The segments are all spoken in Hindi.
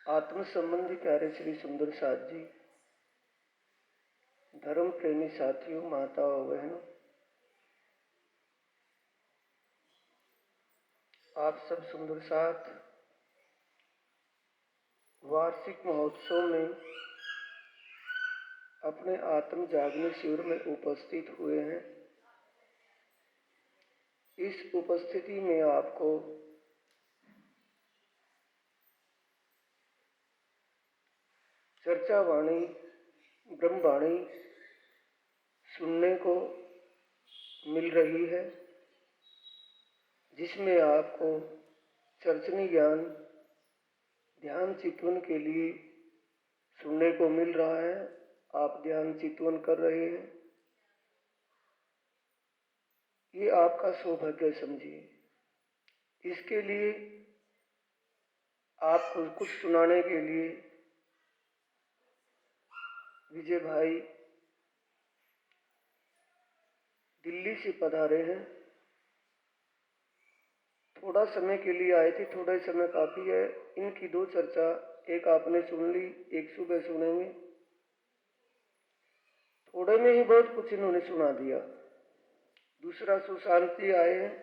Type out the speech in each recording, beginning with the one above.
आत्म संबंधी प्यारे श्री सुंदर साथ जी, धर्म प्रेमी साथियों, माताओं, बहनों, आप सब सुंदर साथ वार्षिक महोत्सव में अपने आत्म जागने शिविर में उपस्थित हुए हैं। इस उपस्थिति में आपको चर्चा वाणी, ब्रह्मवाणी सुनने को मिल रही है, जिसमें आपको चर्चनी ज्ञान ध्यान चितवन के लिए सुनने को मिल रहा है। आप ध्यान चितवन कर रहे हैं, ये आपका सौभाग्य समझिए। इसके लिए आपको कुछ सुनाने के लिए विजय भाई दिल्ली से पधारे हैं। थोड़ा समय के लिए आए थे, थोड़ा ही समय काफी है। इनकी दो चर्चा, एक आपने सुन ली, एक सुबह सुनेंगे। थोड़े में ही बहुत कुछ इन्होंने सुना दिया। दूसरा सुशांत जी आए हैं।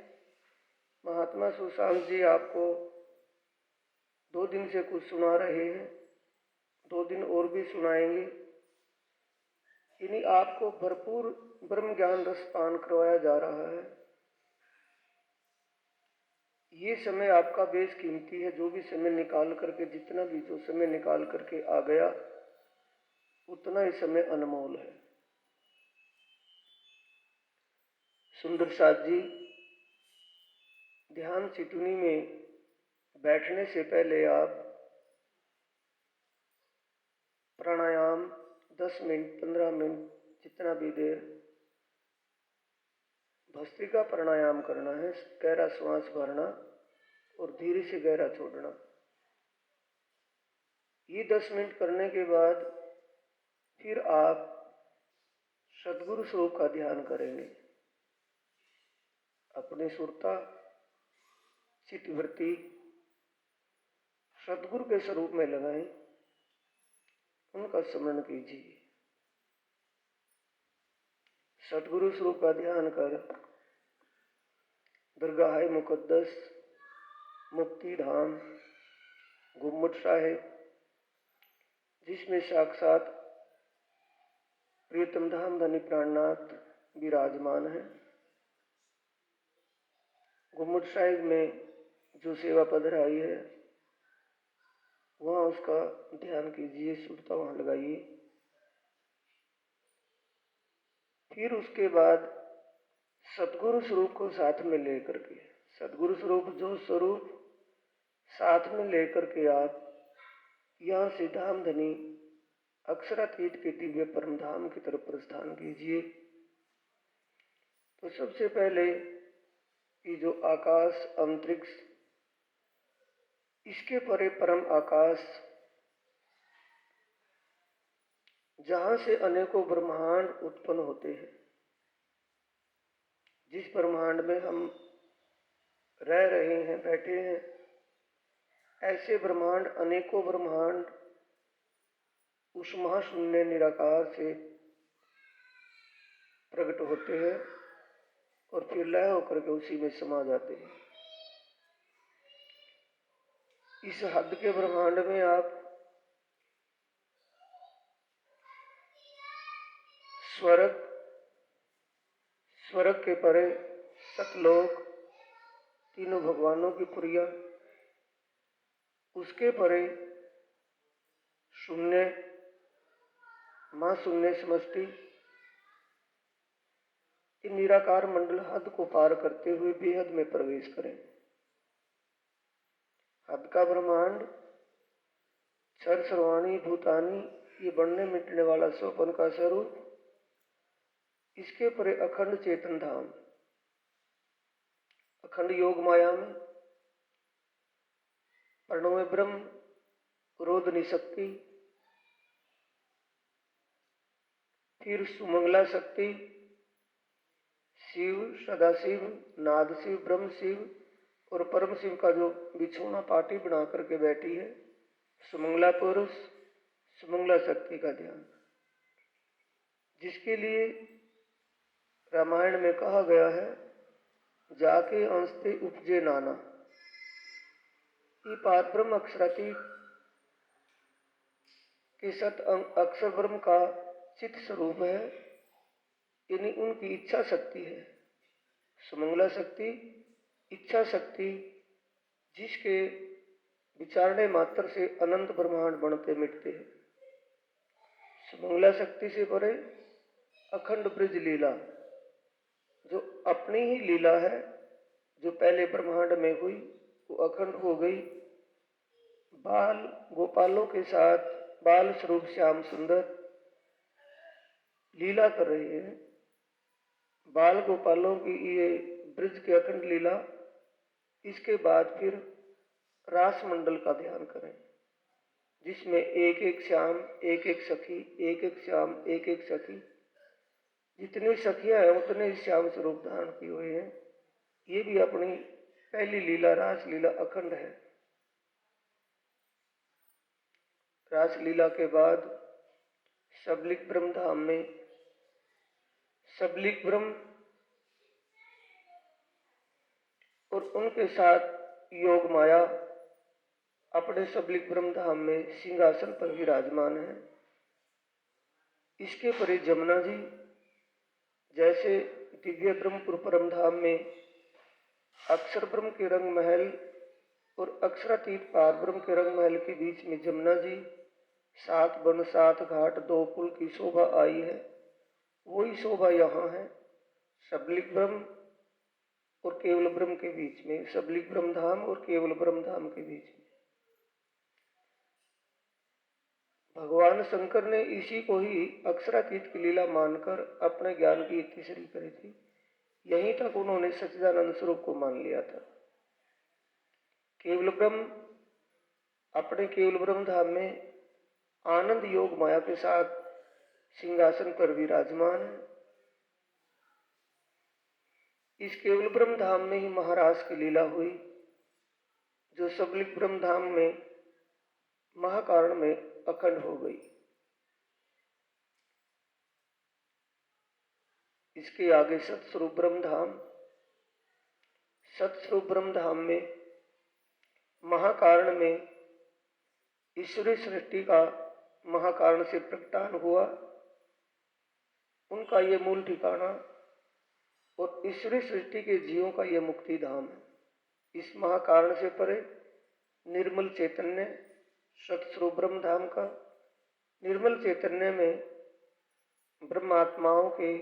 महात्मा सुशांत जी आपको 2 दिन से कुछ सुना रहे हैं, 2 दिन और भी सुनाएंगे। यानी आपको भरपूर ब्रह्म ज्ञान रस पान करवाया जा रहा है। ये समय आपका बेश कीमती है। जो भी समय निकाल करके, जितना भी जो समय निकाल करके आ गया, उतना ही समय अनमोल है। सुंदर साथ जी, ध्यान चितुनी में बैठने से पहले आप प्राणायाम 10 मिनट, 15 मिनट, जितना भी देर भस्त्रिका प्राणायाम करना है। गहरा श्वास भरना और धीरे से गहरा छोड़ना। ये 10 मिनट करने के बाद फिर आप सद्गुरु स्वरूप का ध्यान करेंगे। अपनी सुरता, चित्तवृत्ति सद्गुरु के स्वरूप में लगाएं, उनका स्मरण कीजिए। सद्गुरु स्वरूप का ध्यान कर दरगाह मुकद्दस, मुक्ति धाम, गुम्मट साहिब, जिसमें साक्षात प्रियतम धाम धनी प्राणनाथ विराजमान है, गुम्मट साहिब में जो सेवा पधराई है, वहाँ उसका ध्यान कीजिए, सुरता वहाँ लगाइए। फिर उसके बाद सतगुरु स्वरूप को साथ में लेकर के, सतगुरु स्वरूप जो स्वरूप साथ में लेकर के आप यहाँ से धाम धनी अक्षरातीत के दिव्य परम धाम की तरफ प्रस्थान कीजिए। तो सबसे पहले ये जो आकाश, अंतरिक्ष, इसके परे परम आकाश, जहां से अनेकों ब्रह्मांड उत्पन्न होते हैं, जिस ब्रह्मांड में हम रह रहे हैं, बैठे हैं, ऐसे ब्रह्मांड, अनेकों ब्रह्मांड उस महाशून्य निराकार से प्रकट होते हैं और फिर लय होकर के उसी में समा जाते हैं। इस हद के ब्रह्मांड में आप स्वर्ग, स्वर्ग के परे सतलोक, तीनों भगवानों की पुरिया, उसके परे शून्य, मां शून्य समष्टि, इन निराकार मंडल हद को पार करते हुए बेहद में प्रवेश करें। हद का ब्रह्मांड, क्षर सर्वाणी भूतानी, ये बढ़ने मिटने वाला सोपन का स्वरूप, इसके परे अखंड चेतन धाम, अखंड योग माया में प्रणव ब्रह्म, रोधनी शक्ति, फिर सुमंगला शक्ति, शिव, सदाशिव, नाद शिव, ब्रह्म शिव और परम शिव का जो बिछोना पार्टी बना करके बैठी है, सुमंगला पुरुष, सुमंगला शक्ति का ध्यान, जिसके लिए रामायण में कहा गया है, जाके अंशते उपजे नाना। ये पार ब्रह्म अक्षरातीत के सत अक्षर ब्रह्म का चित्त स्वरूप है, यानी उनकी इच्छा शक्ति है। सुमंगला शक्ति, इच्छा शक्ति, जिसके विचारने मात्र से अनंत ब्रह्मांड बनते मिटते हैं। सुमंगला शक्ति से परे अखंड ब्रज लीला, जो अपनी ही लीला है, जो पहले ब्रह्मांड में हुई वो अखंड हो गई। बाल गोपालों के साथ बाल स्वरूप श्याम सुंदर लीला कर रहे हैं। बाल गोपालों की ये ब्रज की अखंड लीला, इसके बाद फिर रास मंडल का ध्यान करें, जिसमें एक एक श्याम, एक एक सखी, एक एक श्याम, एक एक सखी, जितनी सखियां हैं उतने श्याम स्वरूप धारण किए हुए हैं। ये भी अपनी पहली लीला, रास लीला अखंड है। रास लीला के बाद सबलिक ब्रह्म धाम में सबलिक ब्रह्म और उनके साथ योग माया अपने सबलिक ब्रह्म धाम में सिंहासन पर विराजमान है। इसके परे जमुना जी, जैसे दिव्य ब्रह्मपुर परम धाम में अक्षर ब्रह्म के रंग महल और अक्षरातीत पार ब्रह्म के रंग महल के बीच में जमुना जी, 7 वन 7 घाट 2 पुल की शोभा आई है, वही शोभा यहाँ है। सबलिक ब्रह्म और केवल ब्रह्म के बीच में, सबलिक ब्रह्म धाम और केवल ब्रह्म धाम के बीच में भगवान शंकर ने इसी को ही अक्षरातीत की लीला मानकर अपने ज्ञान की तीसरी करी थी। यहीं तक उन्होंने सच्चिदानंद स्वरूप को मान लिया था। केवल ब्रह्म अपने केवल ब्रह्म धाम में आनंद योग माया के साथ सिंहासन पर विराजमान है। इस केवल ब्रह्म धाम में ही महाराज की लीला हुई, जो सबलिक ब्रह्म धाम में महाकारण में अखंड हो गई। इसके आगे सतस्वरूप ब्रह्म धाम, सतस्वरूप ब्रह्म धाम में महाकारण में ईश्वरीय सृष्टि का महाकारण से प्रकटान हुआ, उनका ये मूल ठिकाना और ईश्वरीय सृष्टि के जीवों का ये मुक्ति धाम है। इस महाकारण से परे निर्मल चैतन्य, सतस्वरूप ब्रह्म धाम का निर्मल चैतन्य में ब्रह्मात्माओं के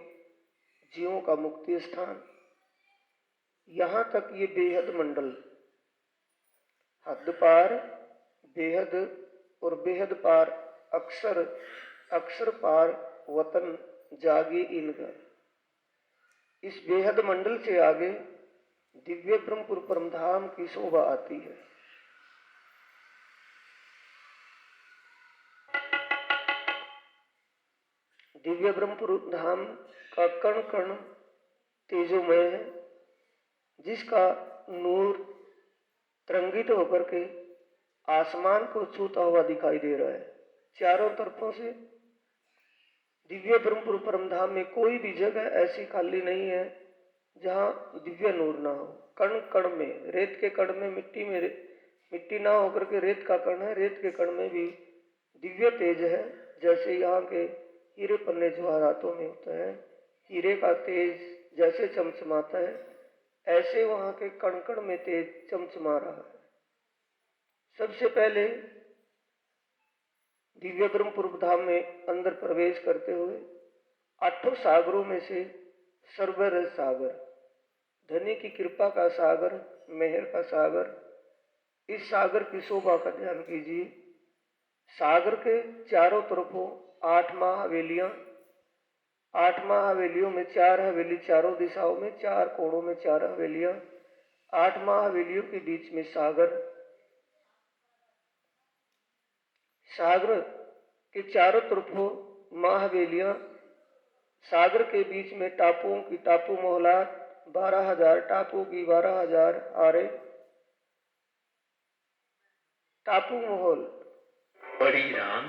जीवों का मुक्ति स्थान। यहाँ तक ये बेहद मंडल, हद पार बेहद और बेहद पार अक्षर, अक्षर पार वतन जागे इनका। इस बेहद मंडल से आगे दिव्य ब्रह्मपुर परम धाम की शोभा आती है। दिव्य ब्रह्मपुर धाम का कण कण तेजोमय है, जिसका नूर तरंगित होकर के आसमान को छूता हुआ दिखाई दे रहा है। चारों तरफों से दिव्य ब्रह्मपुर परम धाम में कोई भी जगह ऐसी खाली नहीं है जहाँ दिव्य नूर ना हो। कण कण में, रेत के कण में मिट्टी ना होकर के रेत का कण है, रेत के कण में भी दिव्य तेज है। जैसे यहाँ के हीरे पन्ने जवाहरातों में होता है, हीरे का तेज जैसे चमचमाता है, ऐसे वहाँ के कण कण में तेज चमचमा रहा है। सबसे पहले दिव्य ब्रह्मपुर धाम में अंदर प्रवेश करते हुए 8 सागरों में से सर्वरस सागर, धनी की कृपा का सागर, मेहर का सागर, इस सागर की शोभा का ध्यान कीजिए। सागर के चारों तरफों 8 महाहवेलियां, 8 महाहवेलियों में 4 हवेली चारों दिशाओं में, 4 कोणों में 4 हवेलियां, 8 महाहवेलियों के बीच में सागर। सागर के चारों तरफों महाहवेलियां, सागर के बीच में टापुओं की टापू मोहलात, 12,000 टापुओं की 12,000 आरे, टापू महल बड़ी रांग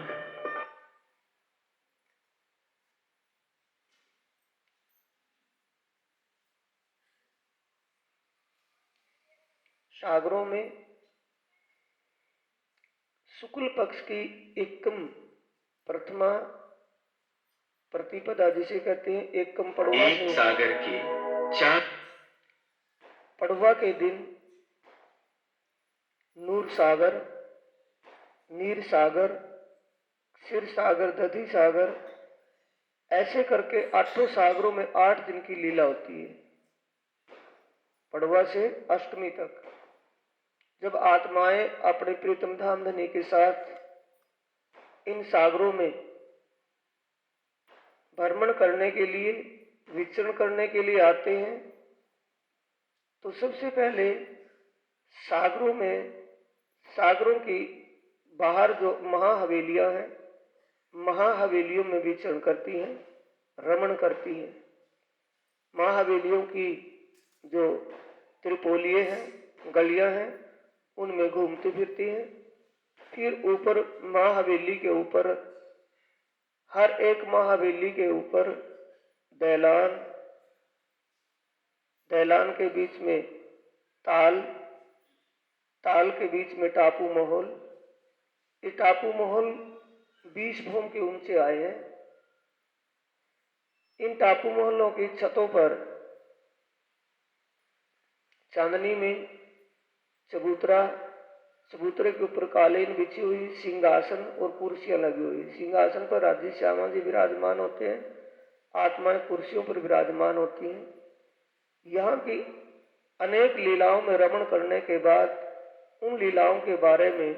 सागरों में शुक्ल पक्ष की एकम प्रथमा प्रतिपदा जिसे कहते हैं एकम पड़वा एक सागर के 4 पड़वा के दिन नूर सागर, नीर सागर, क्षीर सागर, दधि सागर, ऐसे करके 8 सागरों में 8 दिन की लीला होती है, पड़वा से अष्टमी तक। जब आत्माएं अपने प्रीतम धाम धनी के साथ इन सागरों में भ्रमण करने के लिए, विचरण करने के लिए आते हैं, तो सबसे पहले सागरों की बाहर जो महाहवेलियां हैं, महाहवेलियों में विचरण करती हैं, रमण करती हैं। महाहवेलियों की जो त्रिपोलिये हैं, गलियां हैं, उनमें घूमती फिरती हैं। फिर ऊपर महाहवेली के ऊपर, हर एक महाहवेली के ऊपर दैलान, दैलान के बीच में ताल, ताल के बीच में टापू महल। ये टापू महल 20 भूम के ऊंचे आए हैं। इन टापू महलों की छतों पर चांदनी में चबूतरा, चबूतरे के ऊपर कालीन बिछी हुई, सिंहासन और कुर्सियां लगी हुई। सिंहासन पर राधे श्यामा जी विराजमान होते हैं, आत्माएं कुर्सियों पर विराजमान होती हैं। यहाँ की अनेक लीलाओं में रमण करने के बाद उन लीलाओं के बारे में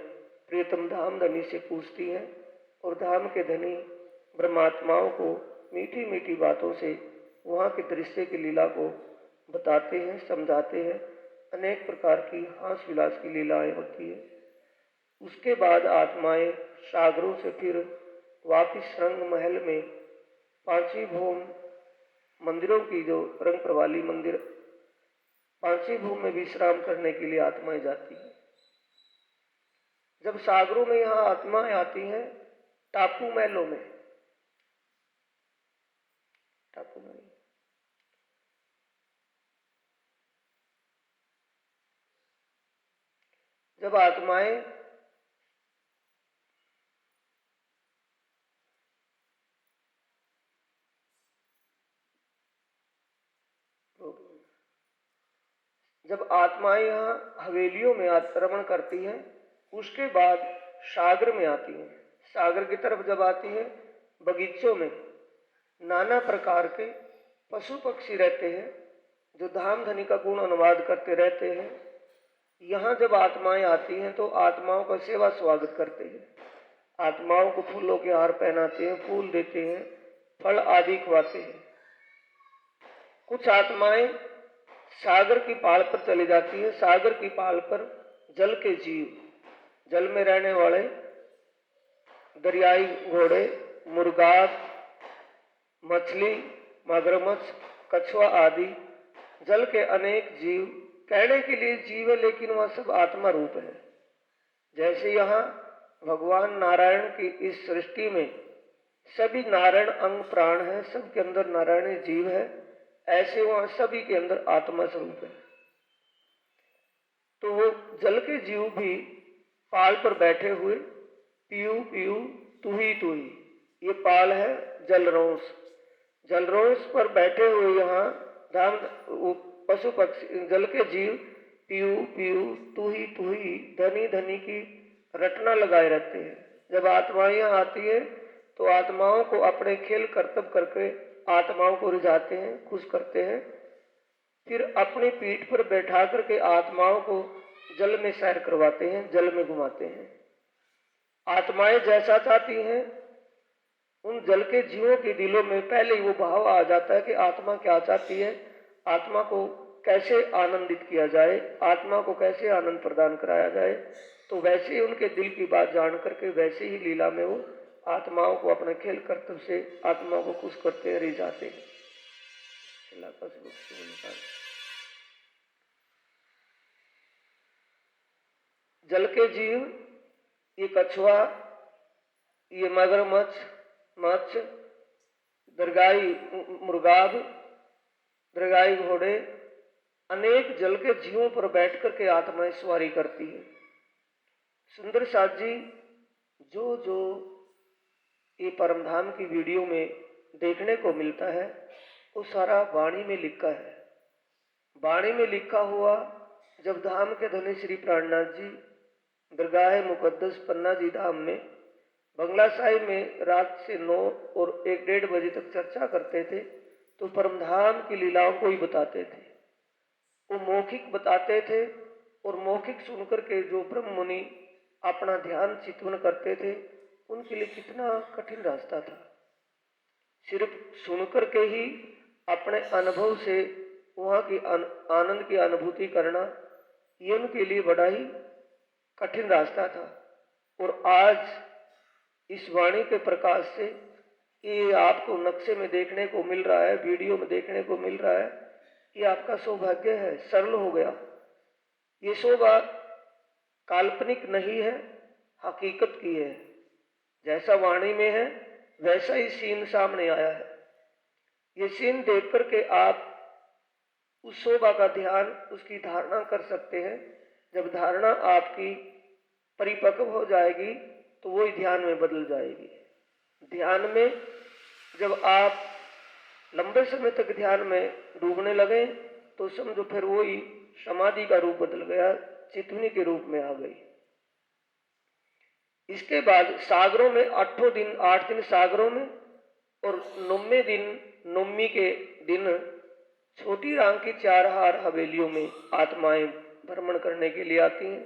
प्रियतम धाम धनी से पूछती हैं और धाम के धनी ब्रह्मात्माओं को मीठी मीठी बातों से वहाँ के दृश्य की लीला को बताते हैं, समझाते हैं। अनेक प्रकार की हास विलास की लीलाएं होती है। उसके बाद आत्माएं सागरों से फिर वापिस रंग महल में 5 भूम मंदिरों की जो रंग प्रवाली मंदिर 5 भूम में विश्राम करने के लिए आत्माएं जाती हैं। जब सागरों में यहाँ आत्माएं आती हैं टापू महलों में, टापू महल जब आत्माएं यहाँ हवेलियों में आक्रमण करती हैं, उसके बाद सागर में आती हैं। सागर की तरफ जब आती है, बगीचों में नाना प्रकार के पशु पक्षी रहते हैं जो धाम धनी का गुण अनुवाद करते रहते हैं। यहाँ जब आत्माएं आती हैं तो आत्माओं का सेवा स्वागत करते हैं, आत्माओं को फूलों के हार पहनाते हैं, फूल देते हैं, फल आदि खवाते हैं। कुछ आत्माएं सागर की पाल पर चली जाती है। सागर की पाल पर जल के जीव, जल में रहने वाले दरियाई घोड़े, मुर्गा, मछली, मगरमच्छ, कछुआ आदि जल के अनेक जीव, कहने के लिए जीव है लेकिन वह सब आत्मा रूप है। जैसे यहाँ भगवान नारायण की इस सृष्टि में सभी नारायण अंग प्राण है, सबके अंदर नारायण जीव है, ऐसे वहां सभी के अंदर आत्मा स्वरूप है। तो वो जल के जीव भी पाल पर बैठे हुए पीयू पीयू तू ही, ये पाल है जलरोंस, जलरोंस पर बैठे हुए यहाँ धाम पशु पक्षी जल के जीव पीयू पीयू तू ही धनी धनी की रटना लगाए रहते हैं। जब आत्माएं यहाँ आती है तो आत्माओं को अपने खेल कर्तव्य करके आत्माओं को रिझाते हैं, खुश करते हैं। फिर अपनी पीठ पर बैठा करके आत्माओं को जल में सैर करवाते हैं, जल में घुमाते हैं। आत्माएं जैसा चाहती हैं, उन जल के जीवों के दिलों में पहले ही वो भाव आ जाता है कि आत्मा क्या चाहती है, आत्मा को कैसे आनंदित किया जाए, आत्मा को कैसे आनंद प्रदान कराया जाए। तो वैसे ही उनके दिल की बात जान करके वैसे ही लीला में वो आत्माओं को अपने खेल कर्तव्य से आत्माओं को खुश करते हैं, रिझाते हैं। जल के जीव, ये कछुआ, ये मगरमच्छ, मत्स्य, दरगाही मुर्गाब, दरगाही घोड़े, अनेक जल के जीवों पर बैठ कर के आत्माएं सवारी करती है। सुंदर साथ जी, जो जो ये परमधाम की वीडियो में देखने को मिलता है वो सारा वाणी में लिखा है। वाणी में लिखा हुआ जब धाम के धनी श्री प्राणनाथ जी दरगाह मुकद्दस पन्ना जी धाम में बंगला साहिब में रात से 9 और 1-1:30 बजे तक चर्चा करते थे तो परमधाम की लीलाओं को ही बताते थे। वो मौखिक बताते थे और मौखिक सुनकर के जो ब्रह्म मुनि अपना ध्यान चितवन करते थे उनके लिए कितना कठिन रास्ता था। सिर्फ सुनकर के ही अपने अनुभव से वहाँ की आनंद की अनुभूति करना ये उनके लिए बड़ा ही कठिन रास्ता था। और आज इस वाणी के प्रकाश से ये आपको नक्शे में देखने को मिल रहा है, वीडियो में देखने को मिल रहा है, ये आपका सौभाग्य है, सरल हो गया। ये शोभा काल्पनिक नहीं है, हकीकत की है। जैसा वाणी में है वैसा ही सीन सामने आया है। ये सीन देख करके आप उस शोभा का ध्यान, उसकी धारणा कर सकते हैं। जब धारणा आपकी परिपक्व हो जाएगी तो वही ध्यान में बदल जाएगी। ध्यान में जब आप लंबे समय तक ध्यान में डूबने लगे तो समझो फिर वही समाधि का रूप बदल गया, चितवनी के रूप में आ गई। इसके बाद सागरों में 8 दिन सागरों में और 9वें दिन, 9वीं के दिन छोटी रांग की 4 हार हवेलियों में आत्माएं भ्रमण करने के लिए आती हैं।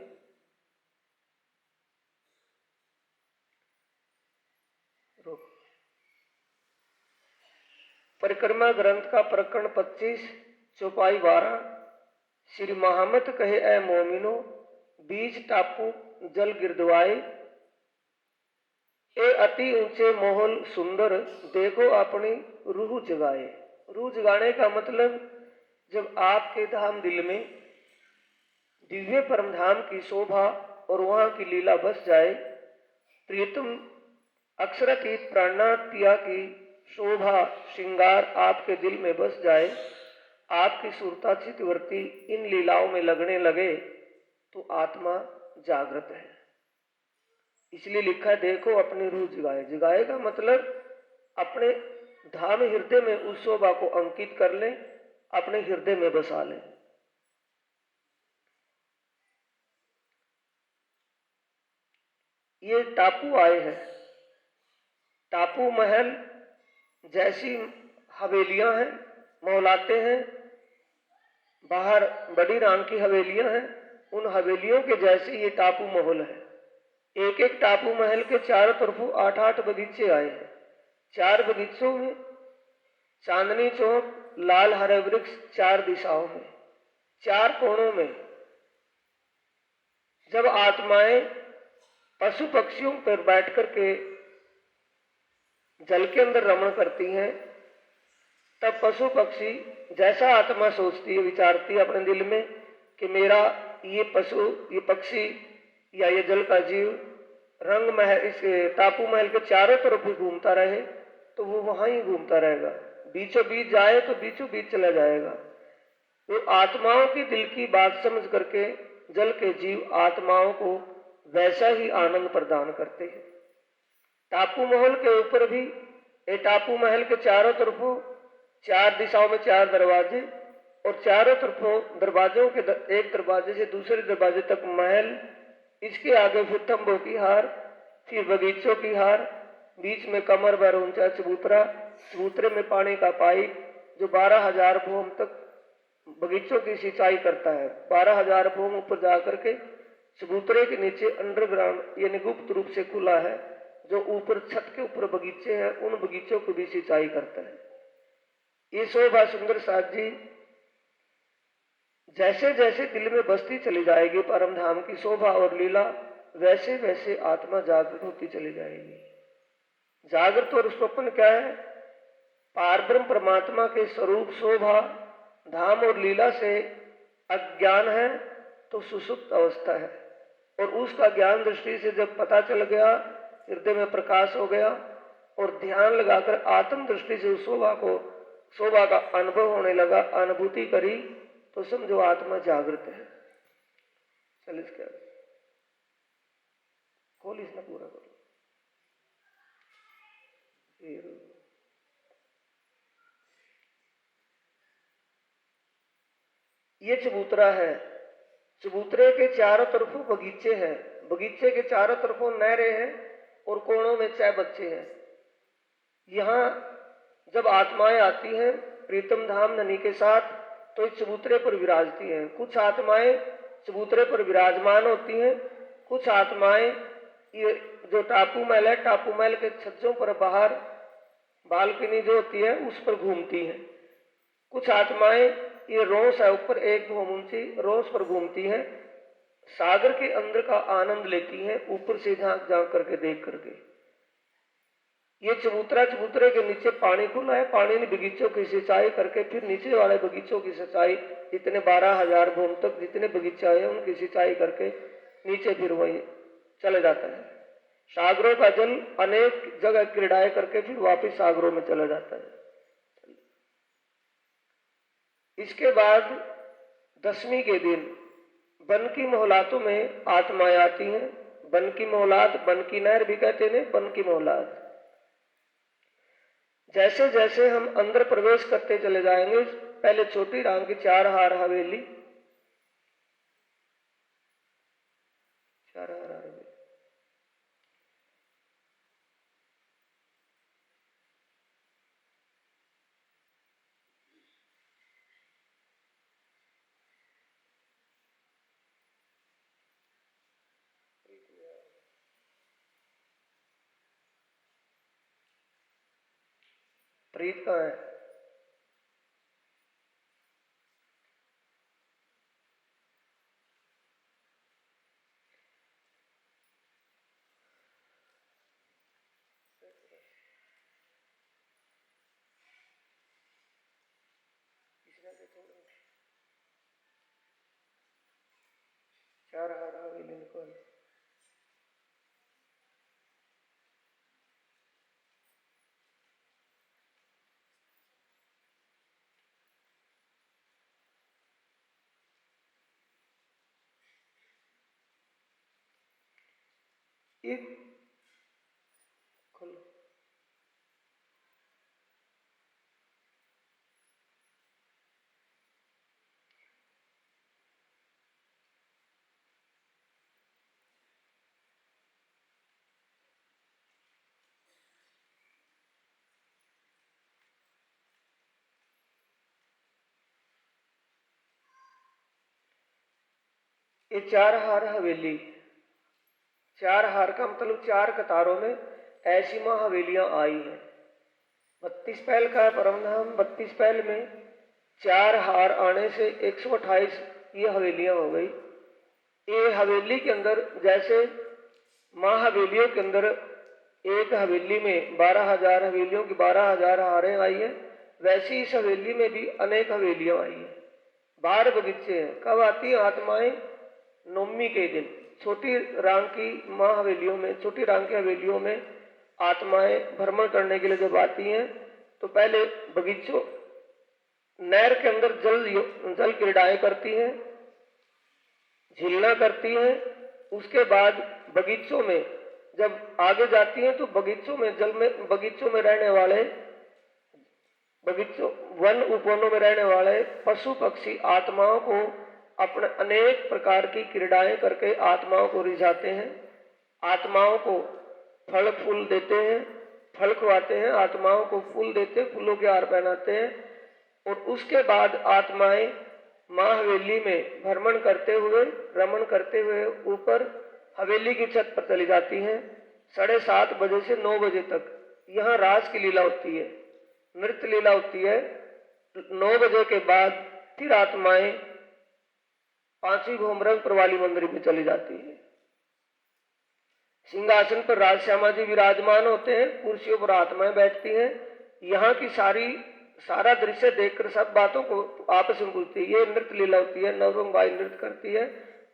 परिक्रमा ग्रंथ का प्रकरण 25 चौपाई 12। श्री महामत कहे ए मोमिनो, बीज टापू जल गिरदवाए, ए अति ऊंचे मोहल सुंदर, देखो अपनी रूह जगाए। रूह जगाने का मतलब जब आपके धाम दिल में दिव्य परमधाम की शोभा और वहां की लीला बस जाए, प्रियतम अक्षरातीत प्राणनाथ पिया की शोभा श्रृंगार आपके दिल में बस जाए, आपकी सुरता चित्तवृत्ति इन लीलाओं में लगने लगे तो आत्मा जागृत है। इसलिए लिखा है देखो अपनी रूह जगाए। जगाए का मतलब अपने धाम हृदय में उस शोभा को अंकित कर लें, अपने हृदय में बसा लें। ये टापू आए हैं, टापू महल जैसी हवेलियां हैं, मौलाते हैं, बाहर बड़ी रांग की हवेलियां हैं, उन हवेलियों के जैसे ये टापू महल है। एक एक टापू महल के चारों तरफों 8-8 बगीचे आए हैं। 4 बगीचों में चांदनी चौक, लाल हरे वृक्ष 4 दिशाओं में, 4 कोणों में। जब आत्माएं पशु पक्षियों पर बैठ करके जल के अंदर रमण करती हैं, तब पशु पक्षी जैसा आत्मा सोचती है, विचारती है अपने दिल में कि मेरा ये पशु, ये पक्षी या ये जल का जीव रंग महल, इस टापू महल के चारों तरफ भी घूमता रहे तो वो वहां ही घूमता रहेगा। बीचों बीच जाए तो बीचों बीच चला जाएगा। तो आत्माओं की दिल की बात समझ करके जल के जीव आत्माओं को वैसा ही आनंद प्रदान करते हैं। टापू महल के ऊपर भी, ये टापू महल के चारों तरफों 4 दिशाओं में 4 दरवाजे और चारों तरफों दरवाजों के एक दरवाजे से दूसरे दरवाजे तक महल, इसके आगे फिर तंबों की हार, फिर बगीचों की हार, बीच में कमर भर ऊंचा चबूतरा, चबूतरे में पानी का पाइप जो 12,000 भूम तक बगीचों की सिंचाई करता है। 12,000 भूम ऊपर जाकर के चबूतरे के नीचे अंडरग्राउंड यानी गुप्त रूप से खुला है, जो ऊपर छत के ऊपर बगीचे हैं, उन बगीचों को भी सिंचाई करता है। ये शोभा सुंदर साथ जी जैसे जैसे दिल में बसती चली जाएगी परम धाम की शोभा और लीला, वैसे वैसे आत्मा जागृत होती चली जाएगी। जागृत और स्वप्न क्या है? पारब्रह्म परमात्मा के स्वरूप शोभा धाम और लीला से अज्ञान है तो सुसुप्त अवस्था है, और उसका ज्ञान दृष्टि से जब पता चल गया हृदय में प्रकाश हो गया और ध्यान लगाकर आत्म दृष्टि से उस शोभा का अनुभव होने लगा, अनुभूति करी, तो समझो आत्मा जागृत है। चल इसके खोल, इसने पूरा करो। ये चबूतरा है, चबूतरे के चारों तरफों बगीचे हैं, बगीचे के चारों तरफों नहरें हैं और कोनों में 6 बच्चे हैं। यहाँ जब आत्माएं आती हैं प्रीतम धाम ननी के साथ तो इस चबूतरे पर विराजती हैं। कुछ आत्माएं चबूतरे पर विराजमान होती हैं, कुछ आत्माएं ये जो टापू महल है, टापू महल के छज्जों पर बाहर बालकनी जो होती है उस पर घूमती हैं। कुछ आत्माएं ये रोस है ऊपर एक घूम ऊंची रोस पर घूमती हैं, सागर के अंदर का आनंद लेती हैं, ऊपर से झांक झांक करके देख करके। ये चबूतरे के नीचे पानी खुला है, पानी ने बगीचों की सिंचाई करके फिर नीचे वाले बगीचों की सिंचाई, जितने 12,000 भूम तक जितने बगीचे हैं उनकी सिंचाई करके नीचे फिर वही चले जाता है। सागरों का जल अनेक जगह क्रीड़ाएं करके फिर वापस सागरों में चला जाता है। इसके बाद 10वीं के दिन बन की मोहलातों में आत्माएं आती हैं। बन की मोहलात, बन की नहर भी कहते हैं, बन की मोहलात। जैसे जैसे हम अंदर प्रवेश करते चले जाएंगे, पहले छोटी राम की 4 हार हवेली, 4 हार हवेली, प्रीत कहाँ है? चार हार हवेली निकल। एक खोलो, ये 4 हार हवेली, 4 हार का मतलब 4 कतारों में ऐसी मां हवेलियां आई हैं। 32 पहल का परमधाम, 32 पहल में 4 हार आने से 128 ये हवेलियां हो गई। ये हवेली के अंदर जैसे मां हवेलियों के अंदर एक हवेली में 12,000 हवेलियों की 12,000 हारें आई है, वैसी इस हवेली में भी अनेक हवेलियां आई हैं। 12 बगीचे हैं। कब आती हैं आत्माएं? नवमी के दिन छोटी रांग की मां हवेलियों में, छोटी रांग की हवेलियों में आत्माएं भ्रमण करने के लिए जब आती हैं तो पहले बगीचों नहर के अंदर जल क्रीड़ाएं करती हैं, झीलना करती हैं। उसके बाद बगीचों में जब आगे जाती हैं तो बगीचों में रहने वाले वन उपवनों में रहने वाले पशु पक्षी आत्माओं को अपने अनेक प्रकार की क्रीड़ाएं करके आत्माओं को रिझाते हैं, आत्माओं को फल फूल देते हैं, फल खुआते हैं, आत्माओं को फूल देते हैं, फूलों के हार पहनाते हैं। और उसके बाद आत्माएं मां हवेली में रमण करते हुए ऊपर हवेली की छत पर चली जाती हैं। 7:30 बजे से 9 बजे तक यहाँ रास की लीला होती है, नृत्य लीला होती है। 9 बजे के बाद फिर आत्माएं 5वीं घूमरंग प्रवाली मंदिर में चली जाती है। सिंहासन पर राजश्यामा जी विराजमान होते हैं, कुर्सियों पर आत्माएं बैठती हैं। यहाँ की सारा दृश्य देखकर सब बातों को आपस में पूछती है। ये नृत्य लीला होती है, नवरंग बाई नृत्य करती है,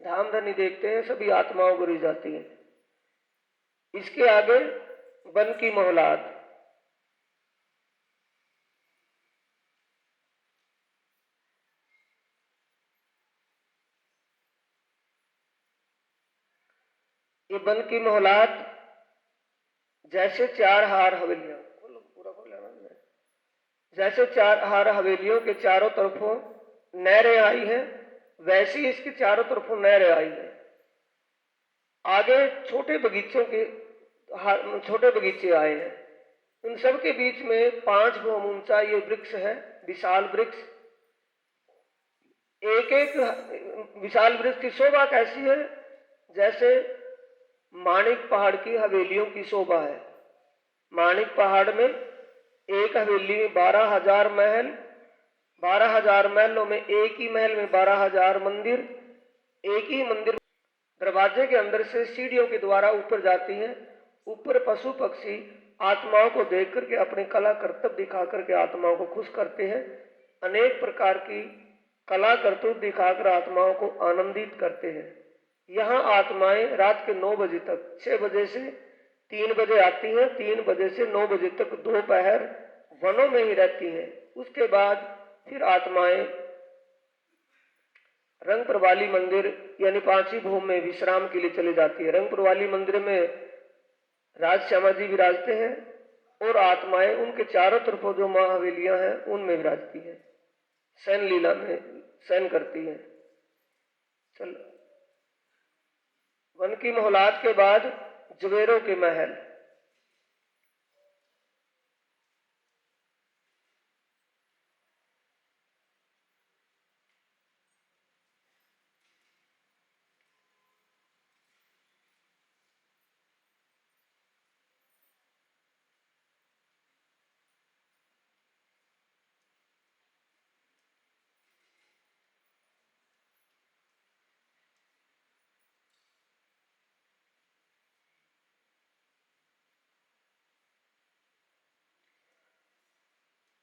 धाम धनी देखते हैं, सभी आत्माओं को रिझाती है। इसके आगे वन की मोहलात। ये वन की मोहलात जैसे चार हार हवेलियां, पूरा खोल लेना, जैसे चार हार हवेलियों के चारों तरफों नहरें आई हैं, वैसी इसके चारों तरफों नहरें आई हैं। आगे छोटे बगीचों के छोटे बगीचे आए हैं। इन सब के बीच में 5 भूम ऊंचा ये वृक्ष है, विशाल वृक्ष। एक एक विशाल वृक्ष की शोभा कैसी है, जैसे माणिक पहाड़ की हवेलियों की शोभा है। माणिक पहाड़ में एक हवेली में 12,000 महल, 12,000 महलों में एक ही महल में 12,000 मंदिर, एक ही मंदिर दरवाजे के अंदर से सीढ़ियों के द्वारा ऊपर जाती हैं। ऊपर पशु पक्षी आत्माओं को देख करके अपनी कला करतब दिखा करके आत्माओं को खुश करते हैं। अनेक प्रकार की कला करतूत दिखाकर आत्माओं को आनंदित करते हैं। यहाँ आत्माएं रात के 9 बजे तक, 6 बजे से 3 बजे आती हैं, 3 बजे से 9 बजे तक दोपहर वनों में ही रहती हैं। उसके बाद फिर आत्माएं रंगपुर वाली मंदिर यानी 5वीं भूम में विश्राम के लिए चली जाती है। रंगपुर वाली मंदिर में राज श्यामा जी विराजते हैं और आत्माएं उनके चारों तरफों जो मां हवेलियां हैं उनमें विराजती हैं, शयन लीला में शयन करती हैं। चल, वन की मोहलात के बाद जवेरों के महल।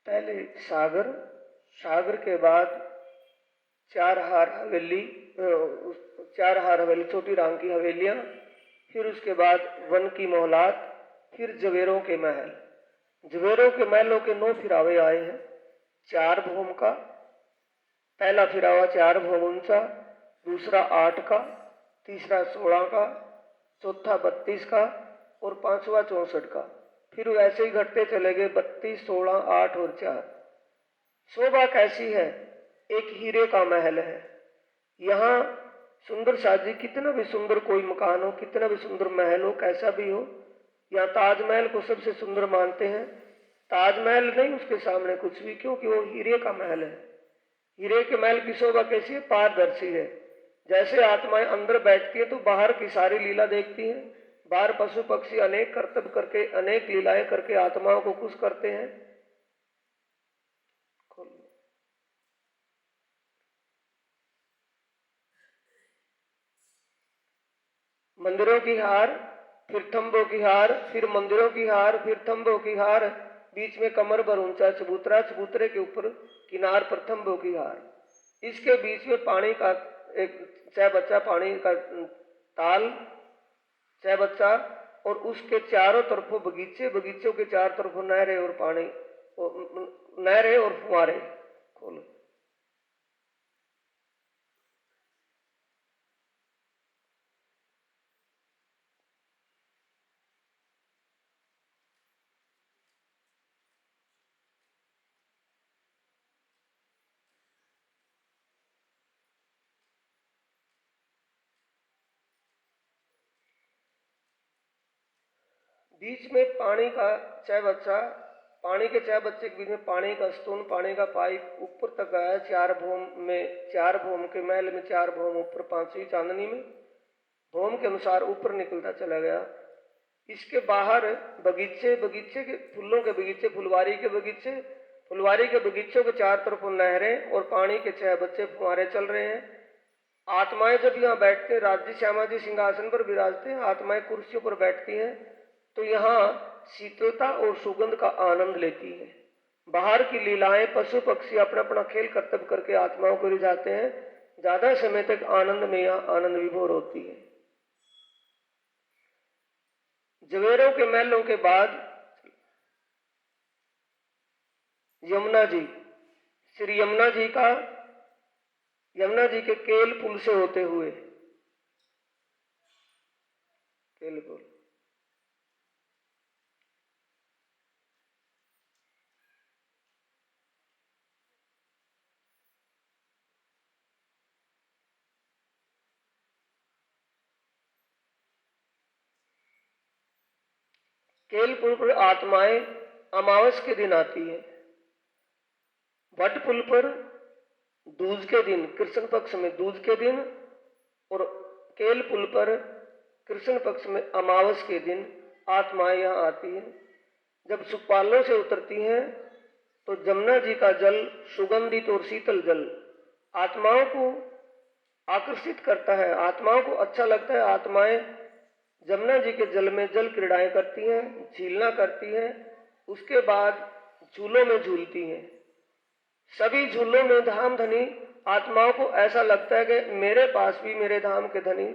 पहले सागर, सागर के बाद चार हार हवेली, छोटी राम की हवेलियां, फिर उसके बाद वन की मोहलात, फिर जवेरों के महल। जवेरों के महलों के 9 फिरावे आए हैं। 4 भूम का, पहला फिरावा 4 भूम ऊंचा, दूसरा 8 का, तीसरा 16 का, चौथा 32 का और 5वां 64 का। फिर वैसे ही घटते चले गए 32, 16, 8 और 4। शोभा कैसी है, एक हीरे का महल है। यहाँ सुंदर साजी, कितना भी सुंदर कोई मकान हो, कितना भी सुंदर महल हो, कैसा भी हो, यहाँ ताजमहल को सबसे सुंदर मानते हैं। ताजमहल नहीं उसके सामने कुछ भी, क्योंकि वो हीरे का महल है। हीरे के महल की शोभा कैसी है, पारदर्शी है। जैसे आत्माएं अंदर बैठती है तो बाहर की सारी लीला देखती हैं। बाहर पशु पक्षी अनेक कर्तव्य करके, अनेक लीलाएं करके आत्माओं को खुश करते हैं। मंदिरों की हार, फिर थंबों की हार, फिर मंदिरों की हार, फिर थंबों की हार, बीच में कमर भर ऊंचा चबूतरा, चबूतरे के ऊपर किनार पर थंबों की हार। इसके बीच में पानी का एक बच्चा, पानी का ताल, बच्चा, और उसके चारों तरफों बगीचे, बगीचों के चारों तरफों नहरें और पानी, नहरें और फुहारे। खोलो। बीच में पानी का बच्चा, पानी के बच्चे के बीच में पानी का स्तून, पानी का पाइप ऊपर तक गया। 4 भूम में, 4 भूम के महल में 4 भूम ऊपर, 5वीं चांदनी में भूम के अनुसार ऊपर निकलता चला गया। इसके बाहर बगीचे, बगीचे के फूलों के बगीचे, फुलवारी के बगीचे, फुलवारी के बगीचों के चार तरफ नहरें और पानी के 6 बच्चे फुहारे चल रहे हैं। आत्माएं जब यहाँ बैठते हैं, राजी श्यामा जी सिंहासन पर विराजते हैं, आत्माएं कुर्सियों पर बैठती हैं, तो यहाँ शीतलता और सुगंध का आनंद लेती है। बाहर की लीलाएं, पशु पक्षी अपना अपना खेल कर्तव्य करके आत्माओं को रिझाते हैं। ज्यादा समय तक आनंद में यहाँ आनंद विभोर होती है। जवेरों के महलों के बाद यमुना जी, श्री यमुना जी का, यमुना जी के केल पुल से होते हुए, केल पुल, केल पुल पर आत्माएं अमावस के दिन आती है। वट पुल पर दूज के दिन, कृष्ण पक्ष में दूज के दिन, और केल पुल पर कृष्ण पक्ष में अमावस के दिन आत्माएं यहाँ आती हैं। जब सुखपालों से उतरती हैं तो जमुना जी का जल, सुगंधित और शीतल जल, आत्माओं को आकर्षित करता है, आत्माओं को अच्छा लगता है। आत्माएं जमुना जी के जल में जल क्रीड़ाएं करती हैं, झीलना करती हैं, उसके बाद झूलों में झूलती हैं। सभी झूलों में धाम धनी आत्माओं को ऐसा लगता है कि मेरे पास भी मेरे धाम के धनी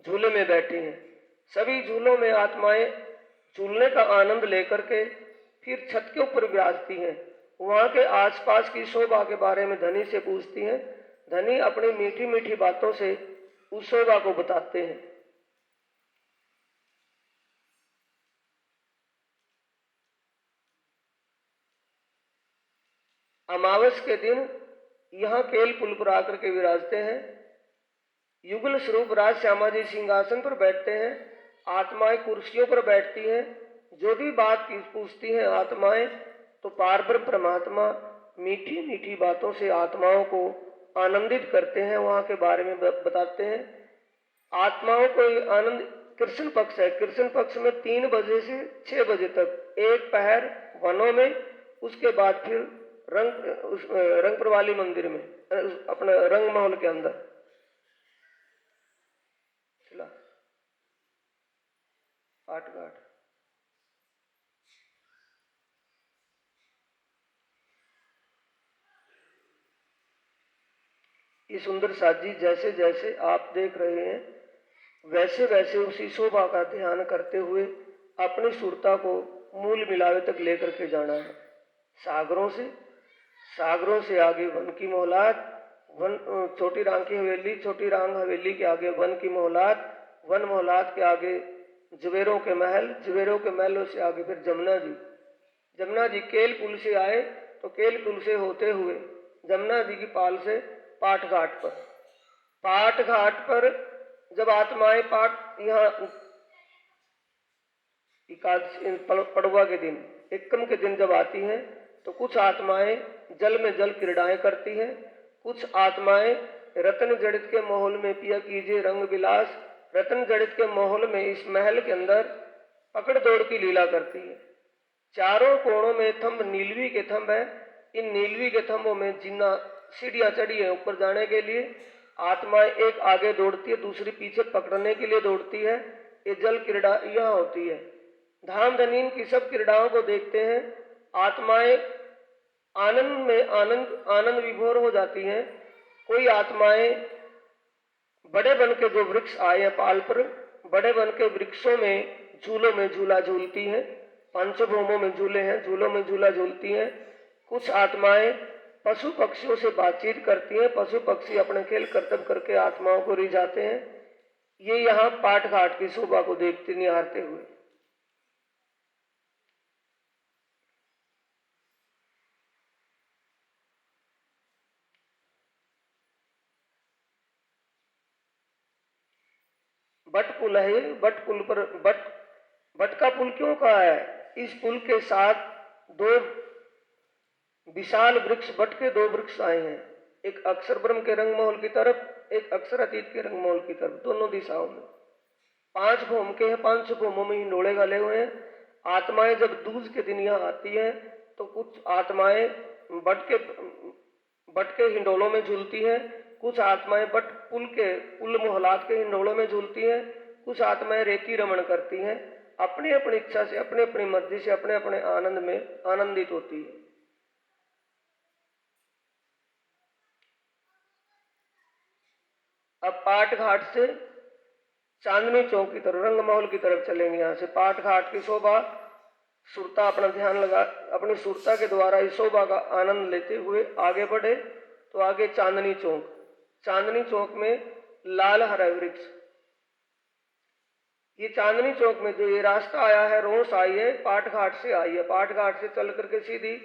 झूले में बैठे हैं। सभी झूलों में आत्माएं झूलने का आनंद लेकर के फिर छत के ऊपर विराजती हैं। वहां के आसपास की शोभा के बारे में धनी से पूछती हैं। धनी अपनी मीठी मीठी बातों से उस शोभा को बताते हैं। अमावस के दिन यहाँ केल पुल पर आकर के विराजते हैं। युगल स्वरूप राज श्यामा जी सिंहासन पर बैठते हैं, आत्माएं कुर्सियों पर बैठती हैं। जो भी बात पूछती हैं आत्माएं, तो पारब्रह्म परमात्मा मीठी मीठी बातों से आत्माओं को आनंदित करते हैं, वहां के बारे में बताते हैं। आत्माओं को आनंद, कृष्ण पक्ष है, कृष्ण पक्ष में 3 बजे से 6 बजे तक एक पहर वनों में, उसके बाद फिर रंग प्रवाली मंदिर में, अपने रंग महल के अंदर चला आठ घाट। ये सुंदर साजी जैसे जैसे आप देख रहे हैं, वैसे वैसे उसी शोभा का ध्यान करते हुए अपनी सुरता को मूल मिलावे तक लेकर के जाना है। सागरों से आगे वन की मोहलात, वन छोटी रांग की हवेली, छोटी रांग हवेली के आगे वन की मोहलात, वन मोहलात के आगे जवेरों के महल, जवेरों के महलों से आगे फिर जमुना जी। जमुना जी केल पुल से आए तो केल पुल से होते हुए जमुना जी की पाल से पाठ घाट पर, पाठ घाट पर जब आत्माएं पाठ यहाँ पड़ुआ के दिन, एकम के दिन जब आती हैं, तो कुछ आत्माएं जल में जल क्रीड़ाएं करती हैं, कुछ आत्माएं रत्न जड़ित के माहौल में पिया कीजिए रंग विलास, रत्न जड़ित के माहौल में इस महल के अंदर पकड़ दौड़ की लीला करती है। चारों कोणों में थंब नीलवी के थंब है, इन नीलवी के थंबों में जिन्ना सीढ़ियां चढ़ी है ऊपर जाने के लिए। आत्माएं एक आगे दौड़ती है, दूसरी पीछे पकड़ने के लिए दौड़ती है। ये जल क्रीड़ा यहाँ होती है। धाम धनीन की सब क्रीड़ाओं को देखते हैं, आत्माएं आनंद में आनंद विभोर हो जाती हैं। कोई आत्माएं बड़े बन के जो वृक्ष आए हैं पाल पर, बड़े बन के वृक्षों में झूलों में झूला झूलती हैं, पंचभूमों में झूले हैं, झूलों में झूला झूलती हैं। कुछ आत्माएं पशु पक्षियों से बातचीत करती हैं, पशु पक्षी अपने खेल कर्तव्य करके आत्माओं को रिझाते हैं। ये यहाँ पाठ घाट की शोभा को देखते निहारते हुए बट पुल है। बट पुल पर बट का पुल क्यों कहा है? इस पुल के साथ 2 विशाल वृक्ष, बट के 2 वृक्ष आए हैं, एक अक्षर ब्रह्म के रंग महल की तरफ, एक अक्षर अतीत के रंग महल की तरफ, दोनों दिशाओं में 5 भूम के हैं, 5 भूमों में हिंडोले गले हुए हैं। आत्माएं जब दूज के दिन यहाँ आती हैं तो कुछ आत्माएं बट के हिंडोलों में झूलती हैं, कुछ आत्माएं बट पुल मोहलात के हिंडोलों में झूलती हैं, कुछ आत्माएं रेती रमण करती हैं, अपनी अपनी इच्छा से, अपनी अपनी मर्जी से, अपने अपने आनंद में आनंदित होती है। अब पाठ घाट से चांदनी चौक की तरफ, रंग महल की तरफ चलेंगे। यहाँ से पाट घाट की शोभा, सुरता अपना ध्यान लगा, अपनी सुरता के द्वारा इस शोभा का आनंद लेते हुए आगे बढ़े तो आगे चांदनी चौक, चांदनी चौक में लाल हरा वृक्ष। ये चांदनी चौक में जो ये रास्ता आया है, रोस आई है, पाट घाट से आई है, पाट घाट से चल करके सीधी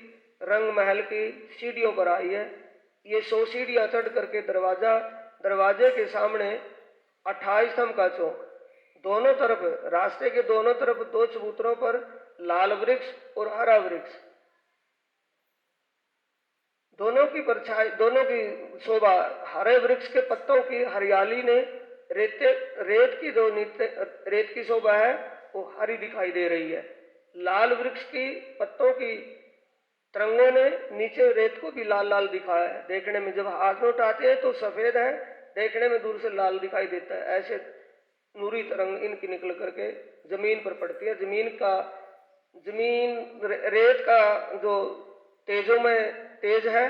रंग महल की सीढ़ियों पर आई है। ये 100 सीढ़ियां चढ़ करके दरवाजे के सामने 28 स्तंभ का चौक, दोनों तरफ, रास्ते के दोनों तरफ 2 चबूतरों पर लाल वृक्ष और हरा वृक्ष, दोनों की परछाई, दोनों की शोभा, हरे वृक्ष के पत्तों की हरियाली ने रेत की शोभा है वो हरी दिखाई दे रही है। लाल वृक्ष की पत्तों की तरंगों ने नीचे रेत को भी लाल लाल दिखाया है। देखने में जब हाथ में उठाते हैं तो सफेद है, देखने में दूर से लाल दिखाई देता है। ऐसे नूरी तरंग इनकी निकल करके जमीन पर पड़ती है। रेत का जो तेजों में तेज है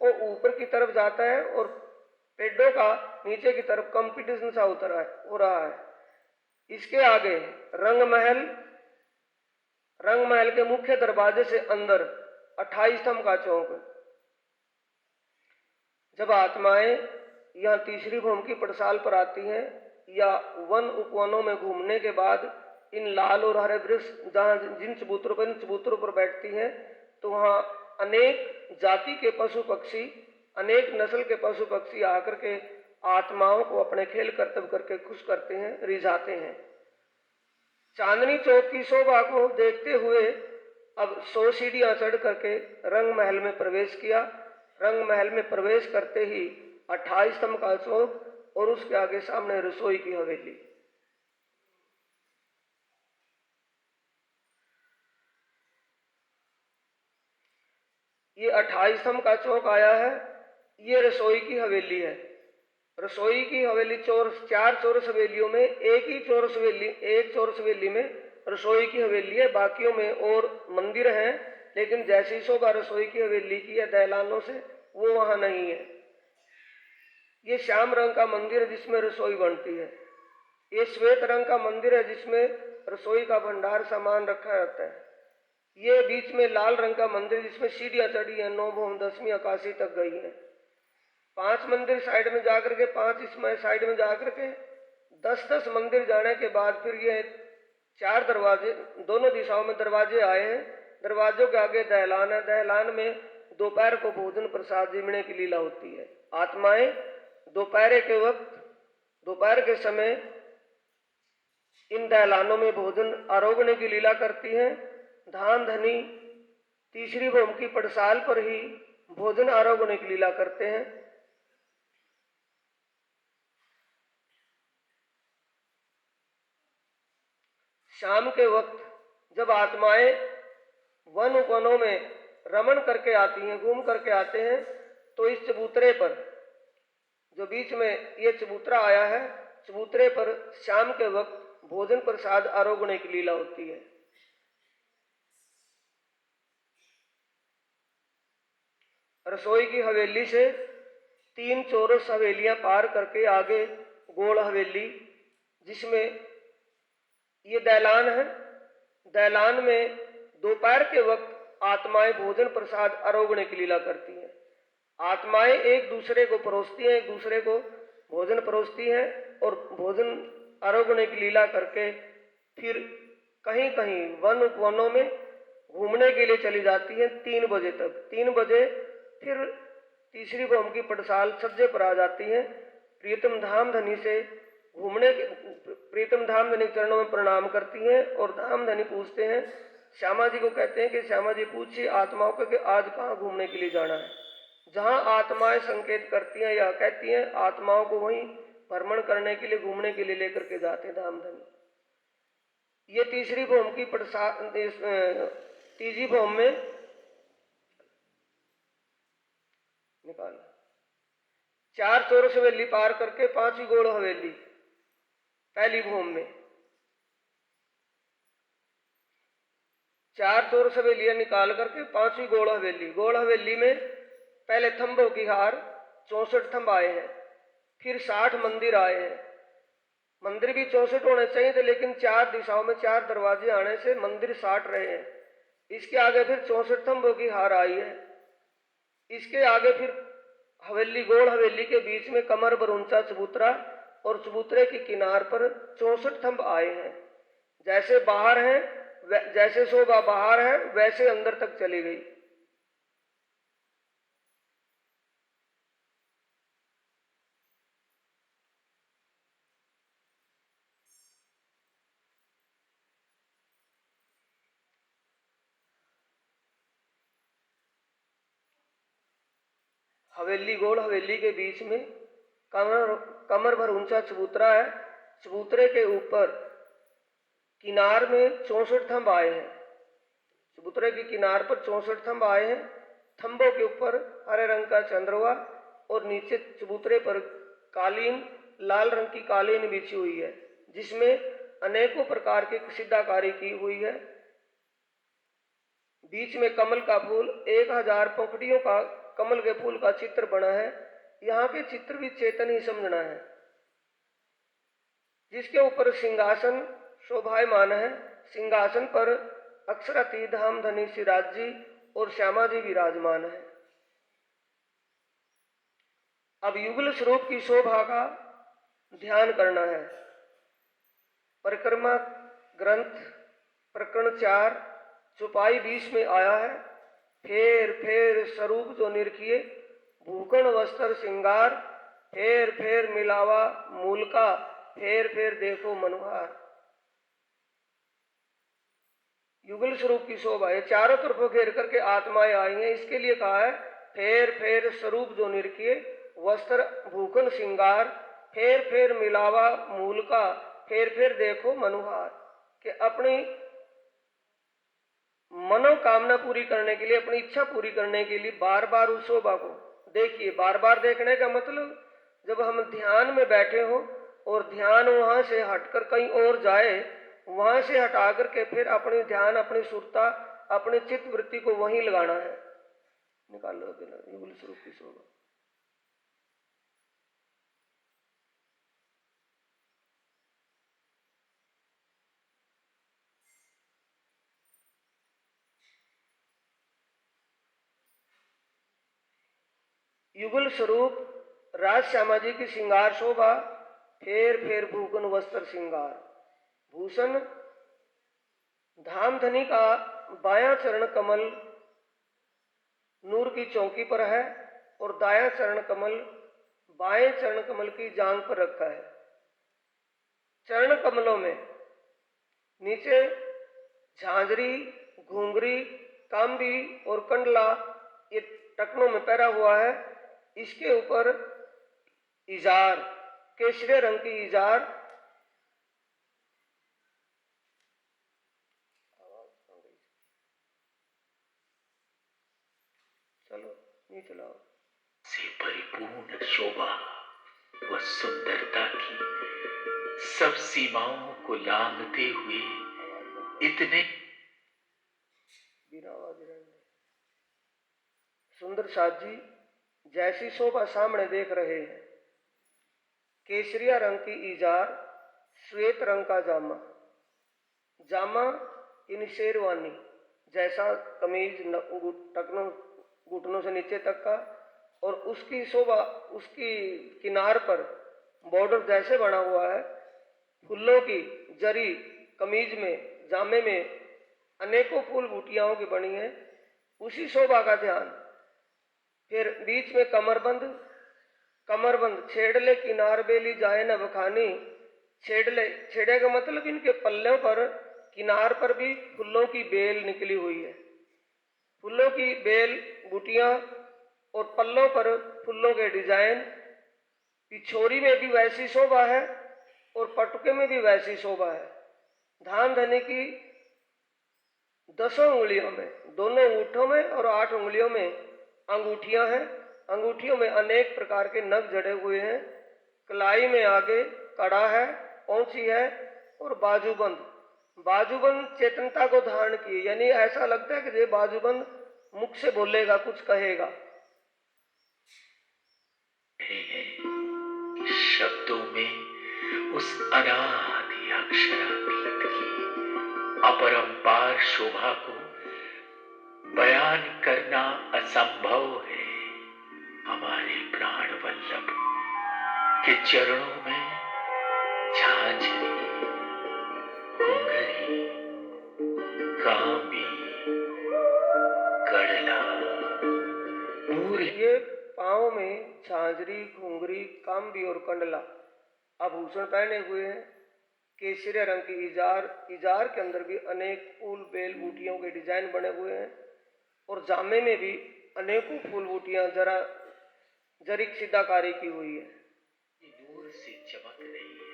वो ऊपर की तरफ जाता है और पेड़ों का नीचे की तरफ कंपटीशन सा हो रहा है। इसके आगे रंग महल के मुख्य दरवाजे से अंदर 28 स्तंभ का चौक। जब आत्माएं यहाँ तीसरी भूमि की पड़साल पर आती हैं या वन उपवनों में घूमने के बाद इन लाल और हरे वृक्ष जहाँ जिन चबूतरों पर बैठती हैं तो वहाँ अनेक जाति के पशु पक्षी, अनेक नस्ल के पशु पक्षी आकर के आत्माओं को अपने खेल कर्तव्य करके खुश करते हैं, रिझाते हैं। चांदनी चौक की शोभा को देखते हुए अब 100 सीढ़ियां चढ़ करके रंग महल में प्रवेश किया। रंग महल में प्रवेश करते ही 28 स्तंभ का चौक और उसके आगे सामने रसोई की हवेली। ये 28 स्तंभ का चौक आया है, ये रसोई की हवेली है। रसोई की हवेली 4 चौरस हवेलियों में एक चौरस हवेली में रसोई की हवेली है, बाकियों में और मंदिर हैं, लेकिन जैसी शोभा रसोई की हवेली की है दहलानों से वो वहां नहीं है। ये श्याम रंग का मंदिर है जिसमें रसोई बनती है। ये श्वेत रंग का मंदिर है जिसमें रसोई का भंडार सामान रखा रहता है। ये बीच में लाल रंग का मंदिर जिसमें सीढ़ियां चढ़ी है, 9 भूम 10वीं आकाशी तक गई है। 5 मंदिर साइड में जाकर के, 5 इसमें साइड में जाकर के 10-10 मंदिर जाने के बाद फिर ये 4 दरवाजे, दोनों दिशाओं में दरवाजे आए हैं। दरवाजों के आगे दहलान है। दहलान में दोपहर को भोजन प्रसाद जिमने की लीला होती है। आत्माएं दोपहर के समय इन दहलानों में भोजन आरोगने की लीला करती हैं। धाम धनी तीसरी भूमि की पड़साल पर ही भोजन आरोगने की लीला करते हैं। शाम के वक्त जब आत्माएं वन उपवनों में रमण करके आती हैं, घूम करके आते हैं, तो इस चबूतरे पर जो बीच में ये चबूतरा आया है, चबूतरे पर शाम के वक्त भोजन प्रसाद आरोगने की लीला होती है। रसोई की हवेली से 3 चौरस हवेलियां पार करके आगे गोल हवेली, जिसमें ये दहलान है। दहलान में दोपहर के वक्त आत्माएं भोजन प्रसाद आरोगने की लीला करती हैं। आत्माएं एक दूसरे को परोसती हैं, एक दूसरे को भोजन परोसती हैं और भोजन आरोगने की लीला करके फिर कहीं कहीं वन उपवनों में घूमने के लिए चली जाती हैं 3 बजे तक। 3 बजे फिर तीसरी भूमि की पड़साल सज्जे पर आ जाती हैं। प्रीतम धाम धनी चरणों में प्रणाम करती हैं और धाम धनी पूछते हैं, श्यामा जी को कहते हैं कि श्यामा जी पूछिए आत्माओं को कि आज कहाँ घूमने के लिए जाना है। जहाँ आत्माएं संकेत करती हैं या कहती हैं, आत्माओं को वहीं भ्रमण करने के लिए, घूमने के लिए लेकर के जाते हैं धाम धनी। ये तीसरी भूमि की पड़साल, तीसरी भूमि में निकाला 4 चौरस हवेली पार करके 5वीं गोल हवेली पहली भूमि में 4 चौरस हवेलियां निकाल करके 5वीं गोल हवेली में पहले थंबों की हार 64 थंब आए हैं, फिर 60 मंदिर आए हैं, मंदिर भी 64 होने चाहिए थे, लेकिन 4 दिशाओं में 4 दरवाजे आने से मंदिर 60 रहे हैं। इसके आगे फिर 64 खंभों की हार आई है। इसके आगे फिर हवेली, गोल हवेली के बीच में कमर भर ऊंचा चबूतरा और चबूतरे की किनार पर 64 थंब आए हैं। जैसे बाहर है, जैसे शोभा बाहर है वैसे अंदर तक चली गई। हवेली, गोल हवेली के बीच में कमर भर ऊंचा चबूतरा है। चबूतरे के ऊपर किनार में 64 थंब आए हैं। चबूतरे की किनार पर 64 थंब आए हैं। थंबों के ऊपर हरे रंग का चंद्रमा और नीचे चबूतरे पर कालीन, लाल रंग की कालीन बिछी हुई है, जिसमें अनेकों प्रकार की कशीदाकारी की हुई है। बीच में कमल का फूल, 1000 पंखुड़ियों का कमल के फूल का चित्र बना है। यहाँ के चित्र भी चेतन ही समझना है। जिसके ऊपर सिंहासन शोभायमान है। सिंहासन पर अक्षराती धामधनी सिराज जी और श्यामा जी विराजमान है। अब युगल स्वरूप की शोभा का ध्यान करना है। परिक्रमा ग्रंथ प्रकरण 4 चौपाई 20 में आया है, फेर फेर स्वरूप जो निरखिए, भूषण वस्त्र श्रृंगार, फेर फेर मिलावा मूल का, फेर फेर देखो मनोहार। युगल स्वरूप की शोभा है। चारों तरफों घेर करके आत्माएं आई हैं, इसके लिए कहा है फेर फेर स्वरूप जो निरखिए, वस्त्र भूषण श्रृंगार, फेर फेर मिलावा मूल का, फेर फेर देखो मनोहार। कि अपनी मनोकामना पूरी करने के लिए, अपनी इच्छा पूरी करने के लिए बार बार उस शोभा को देखिए। बार बार देखने का मतलब जब हम ध्यान में बैठे हो और ध्यान वहां से हटकर कहीं और जाए, वहां से हटा करके फिर अपनी ध्यान, अपनी सुरता, अपनी चित्त वृत्ति को वहीं लगाना है। निकाल लो युगल स्वरूप की शोभा। युगल स्वरूप राज श्यामा जी की श्रृंगार शोभा, फेर फेर भूषण वस्त्र श्रृंगार। भूषण धामधनी का बायां चरण कमल नूर की चौकी पर है और दायां चरण कमल बाएं चरण कमल की जांग पर रखा है। चरण कमलों में नीचे झांझरी, घुंघरी, कांबी और कंडला ये टकनों में पहरा हुआ है। इसके ऊपर इजार, केसरी रंग की इजार, चलो नहीं चलाओ, से परिपूर्ण शोभा व सुंदरता की सब सीमाओं को लांघते हुए इतने बिना आवाज रहने। सुंदर साथ जी जैसी शोभा सामने देख रहे हैं, केसरिया रंग की इजार, श्वेत रंग का जामा, जामा यानी शेरवानी जैसा कमीज, टखनों घुटनों से नीचे तक का, और उसकी शोभा, उसकी किनार पर बॉर्डर जैसे बना हुआ है, फूलों की जरी कमीज में, जामे में अनेकों फूल बूटियाओं की बनी है, उसी शोभा का ध्यान। फिर बीच में कमरबंद, कमरबंद छेड़ले किनार बेली जाए न बखानी। छेड़ले, छेड़े का मतलब इनके पल्लों पर, किनार पर भी फूलों की बेल निकली हुई है। फूलों की बेल बूटियां और पल्लों पर फूलों के डिजाइन। पिछोरी में भी वैसी शोभा है और पटुके में भी वैसी शोभा है। धामधनी की 10 उंगलियों में, दोनों अंगूठों में और 8 उंगलियों में अंगूठियां हैं। अंगूठियों में अनेक प्रकार के नग जड़े हुए हैं। कलाई में आगे कड़ा है, पौंची है और बाजूबंद। बाजूबंद चेतनता को धारण किए, यानी ऐसा लगता है कि ये बाजूबंद मुख से बोलेगा, कुछ कहेगा। शब्दों में उस अनादि अक्षरातीत की अपरंपार शोभा को बयान करना असंभव है। हमारे प्राण वल्लभ के चरणों में झांझरी, घुंघरी, कामी, कड़ला, नूर, ये पाँव में झांझरी, घुंघरी, काम्बी और कंडला आभूषण पहने हुए हैं। केसरिया रंग की इजार के अंदर भी अनेक फूल, बेल, बूटियों के डिजाइन बने हुए हैं और जामे में भी अनेकों फूल बूटियां जरीक सीधाकारी की हुई है। नूर से चमक रही है।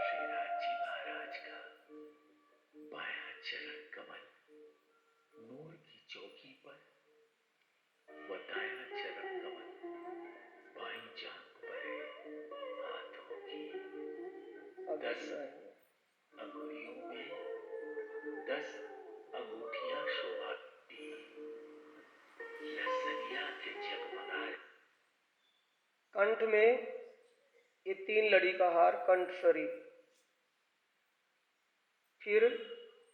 श्रीराज जी महाराज का बायां चरण कमल नूर की चौकी पर व दायां चरण कमल बाईं जांघ पर है। हाथों की 10 अंगुलियों में 10 अंगूठियां शोभा दी। लसनिया के जगमगा कंठ में ये 3 लड़ी का हार कंठसरी, फिर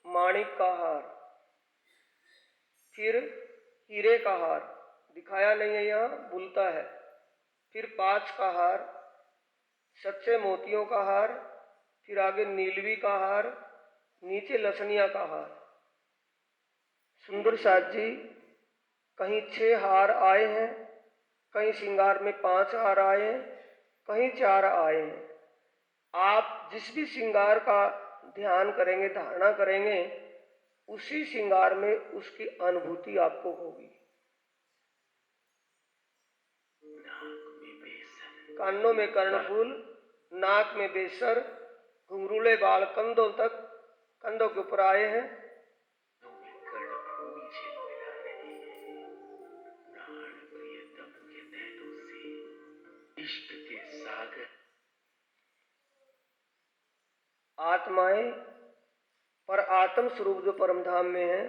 माणिक का हार, फिर हीरे का हार दिखाया नहीं है, यहाँ बुलता है, फिर 5 का हार, सच्चे मोतियों का हार, फिर आगे नीलवी का हार, नीचे लसनिया का हार। सुंदर साथ जी कहीं 6 हार आए हैं, कहीं श्रृंगार में 5 हार आए हैं, कहीं 4 आए हैं। आप जिस भी श्रृंगार का ध्यान करेंगे, धारणा करेंगे, उसी श्रृंगार में उसकी अनुभूति आपको होगी। कानों में कर्णफूल, नाक में बेसर, घुंघरूले बाल कंधों के ऊपर आए हैं। इश्क के सागर आत्माएं पर आत्म स्वरूप जो परम धाम में है,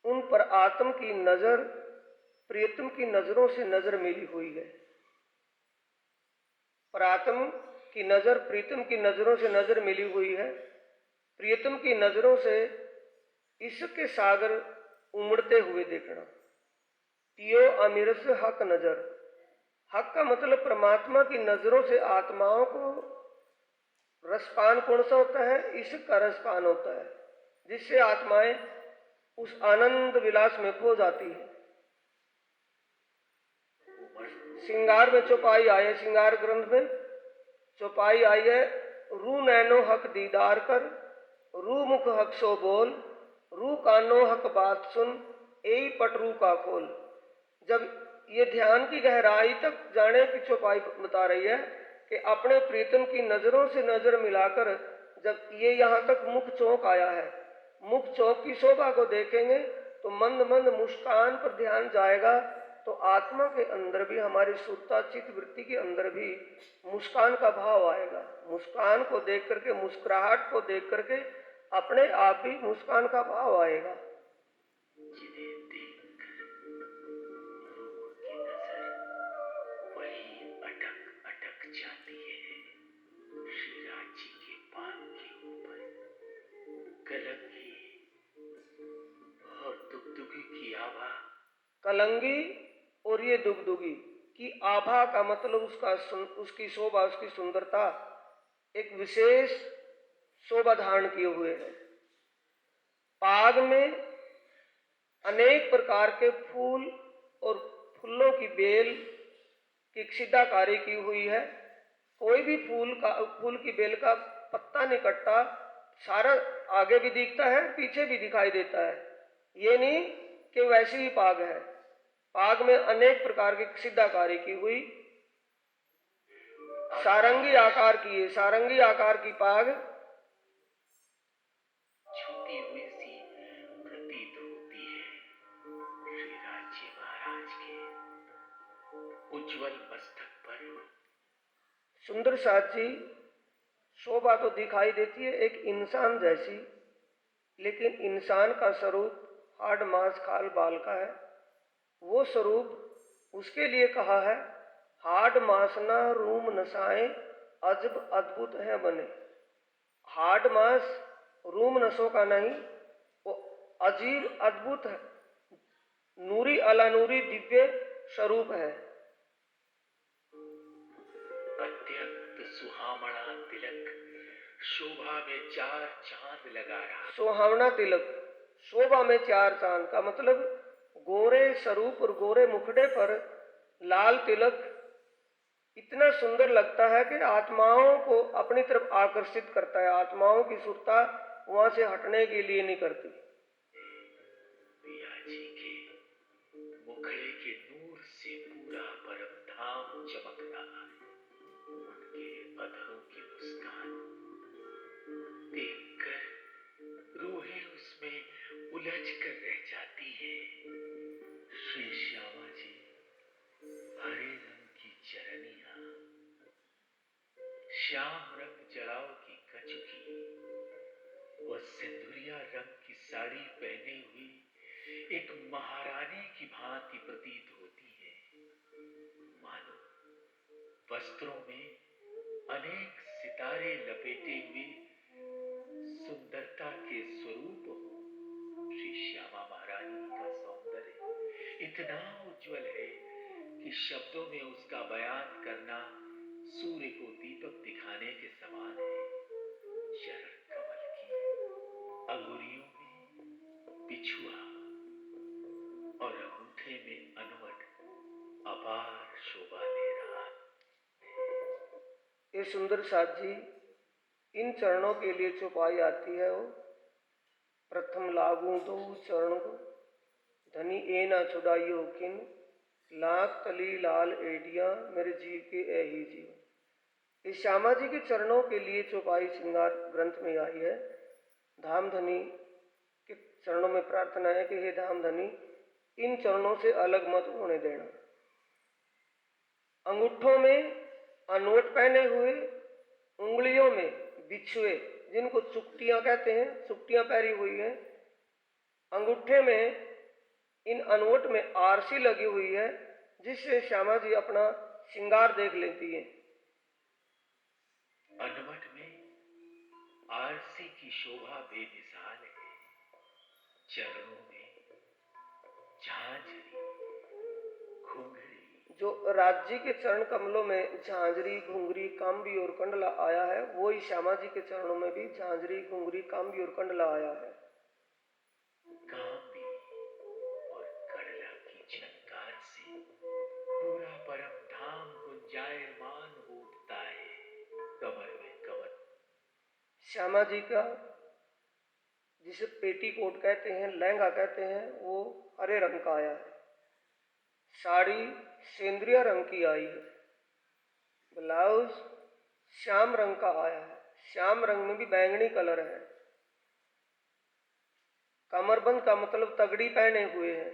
उन पर आत्म की नजर प्रियतम की नजरों से नजर मिली हुई है। पर आत्म की नजर प्रीतम की नजरों से नजर मिली हुई है। प्रियतम की नजरों से इश्क के सागर उमड़ते हुए देखना। पियो अमीरस हक नजर, हक का मतलब परमात्मा की नजरों से आत्माओं को रसपान कौन सा होता है? इश्क का रसपान होता है, जिससे आत्माएं उस आनंद विलास में खो जाती है। श्रृंगार में चौपाई आई है, श्रृंगार ग्रंथ में चौपाई आई है, रू नैनो हक दीदार कर, रू मुख हक सो बोल, रू कानो हक बात सुन, ए पट रू का खोल। जब ये ध्यान की गहराई तक जाने की चौपाई बता रही है कि अपने प्रीतम की नजरों से नजर मिलाकर जब ये यहाँ तक मुख चौक आया है, मुख चौक की शोभा को देखेंगे तो मंद मंद मुस्कान पर ध्यान जाएगा, तो आत्मा के अंदर भी, हमारी सुरता चित्त वृत्ति के अंदर भी मुस्कान का भाव आएगा। मुस्कान को देख करके, मुस्कुराहट को देख करके अपने आप भी मुस्कान का भाव आएगा। जिन्हें देखकर रूह की नजर वही अटक अटक जाती है। श्रीराज जी के पाद के ऊपर कलंगी और दुगदुगी की आभा। कलंगी और ये दुगदुगी की आभा का मतलब उसकी शोभा, उसकी सुंदरता एक विशेष शोभा धारण किए हुए है। पाग में अनेक प्रकार के फूल और फूलों की बेल की सीधाकारी की हुई है। कोई भी फूल की बेल का पत्ता नहीं कटता, सारा आगे भी दिखता है, पीछे भी दिखाई देता है। ये नहीं कि वैसी ही पाग है। पाग में अनेक प्रकार की सीधाकारी की हुई, सारंगी आकार की है, सारंगी आकार की पाग छूती हुई सी प्रतीत होती है। श्रीराज जी महाराज के उज्जवल मस्तक पर सुंदर साथ जी शोभा तो दिखाई देती है एक इंसान जैसी, लेकिन इंसान का स्वरूप हाड़ मांस खाल बाल का है। वो स्वरूप उसके लिए कहा है, हाड़ मांस ना रूम नसाएं, अजब अद्भुत है बने। हाड मांस रूम नसों का नहीं, वो अजीब अद्भुत है, नूरी अला नूरी दिव्य स्वरूप है। अत्यंत सुहावना तिलक शोभा में चार चांद लगा रहा। सुहावना तिलक शोभा में चार चांद का मतलब गोरे स्वरूप और गोरे मुखड़े पर लाल तिलक इतना सुंदर लगता है कि आत्माओं को अपनी तरफ आकर्षित करता है। आत्माओं की सुरता वहां से हटने के लिए नहीं करती। पिया जी के मुखड़े के नूर से पूरा परम धाम चमक रहा है। उनके अधरों की मुस्कान देखकर रूहें उसमें उलझ कर रह जाती है। श्री श्यामा जी हरे रंग की चरनिया, श्याम रंग जड़ाओं की कचुकी व सिंदूरिया रंग की साड़ी पहने हुई एक महारानी की भांति प्रतीत होती है। मानो वस्त्रों में अनेक सितारे लपेटे हुए सुंदरता के स्वरूप हो। श्री श्यामा महारानी का सौंदर्य इतना उज्जवल है कि शब्दों में उसका बयान करना सूर्य को दीपक दिखाने के समान है। चरण कमल की अंगुलियों में बिछुआ और अंगूठे में अनवट अपार शोभा ले रहा है। ये सुंदर साथ जी इन चरणों के लिए चौपाई आती है। वो प्रथम लागू दो चरण को धनी ए ना छुड़ाइयो किन, लाख तली लाल एडिया मेरे जीव के ऐही जीव। इस श्यामा जी के चरणों के लिए चौपाई श्रृंगार ग्रंथ में आई है। धाम धनी के चरणों में प्रार्थना है कि हे धाम धनी इन चरणों से अलग मत होने देना। अंगूठों में अनोट पहने हुए, उंगलियों में बिछुए जिनको चुकटियां कहते हैं, चुकटियां पहरी हुई है। अंगूठे में इन अनोट में आरसी लगी हुई है जिससे श्यामा जी अपना श्रृंगार देख लेती है। अनवट में आरसी की शोभा बेमिसाल है। चरणों में झांझरी घुंघरी, जो राज्य के चरण कमलों में झांझरी घुंघरी कांबी और कंडला आया है, वो ही श्यामा जी के चरणों में भी झांझरी घुंघरी कांबी और कंडला आया है। कांबी और कंडला की झनकार से पूरा परम धाम गुंजायमान हो उठता है। कमर में कमर श्यामा जी का जिसे पेटीकोट कहते हैं, लहंगा कहते हैं, वो हरे रंग का आया है। साड़ी सेंद्रिया रंग की आई है। ब्लाउज श्याम रंग का आया है। श्याम रंग में भी बैंगनी कलर है। कमरबंद का मतलब तगड़ी पहने हुए हैं।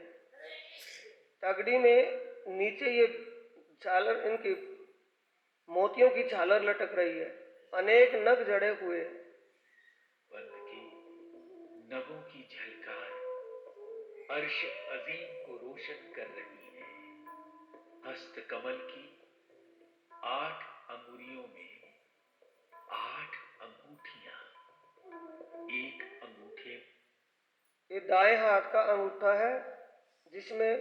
तगड़ी में नीचे ये झालर, इनकी मोतियों की झालर लटक रही है। अनेक नग जड़े हुए हैं। बंद की नगों की झलकार अर्श अजीम को रोशन कर रही है। हस्त कमल की 8 अंगुलियों में 8 अंगूठियां, एक अंगूठे ये दाएं हाथ का अंगूठा है जिसमें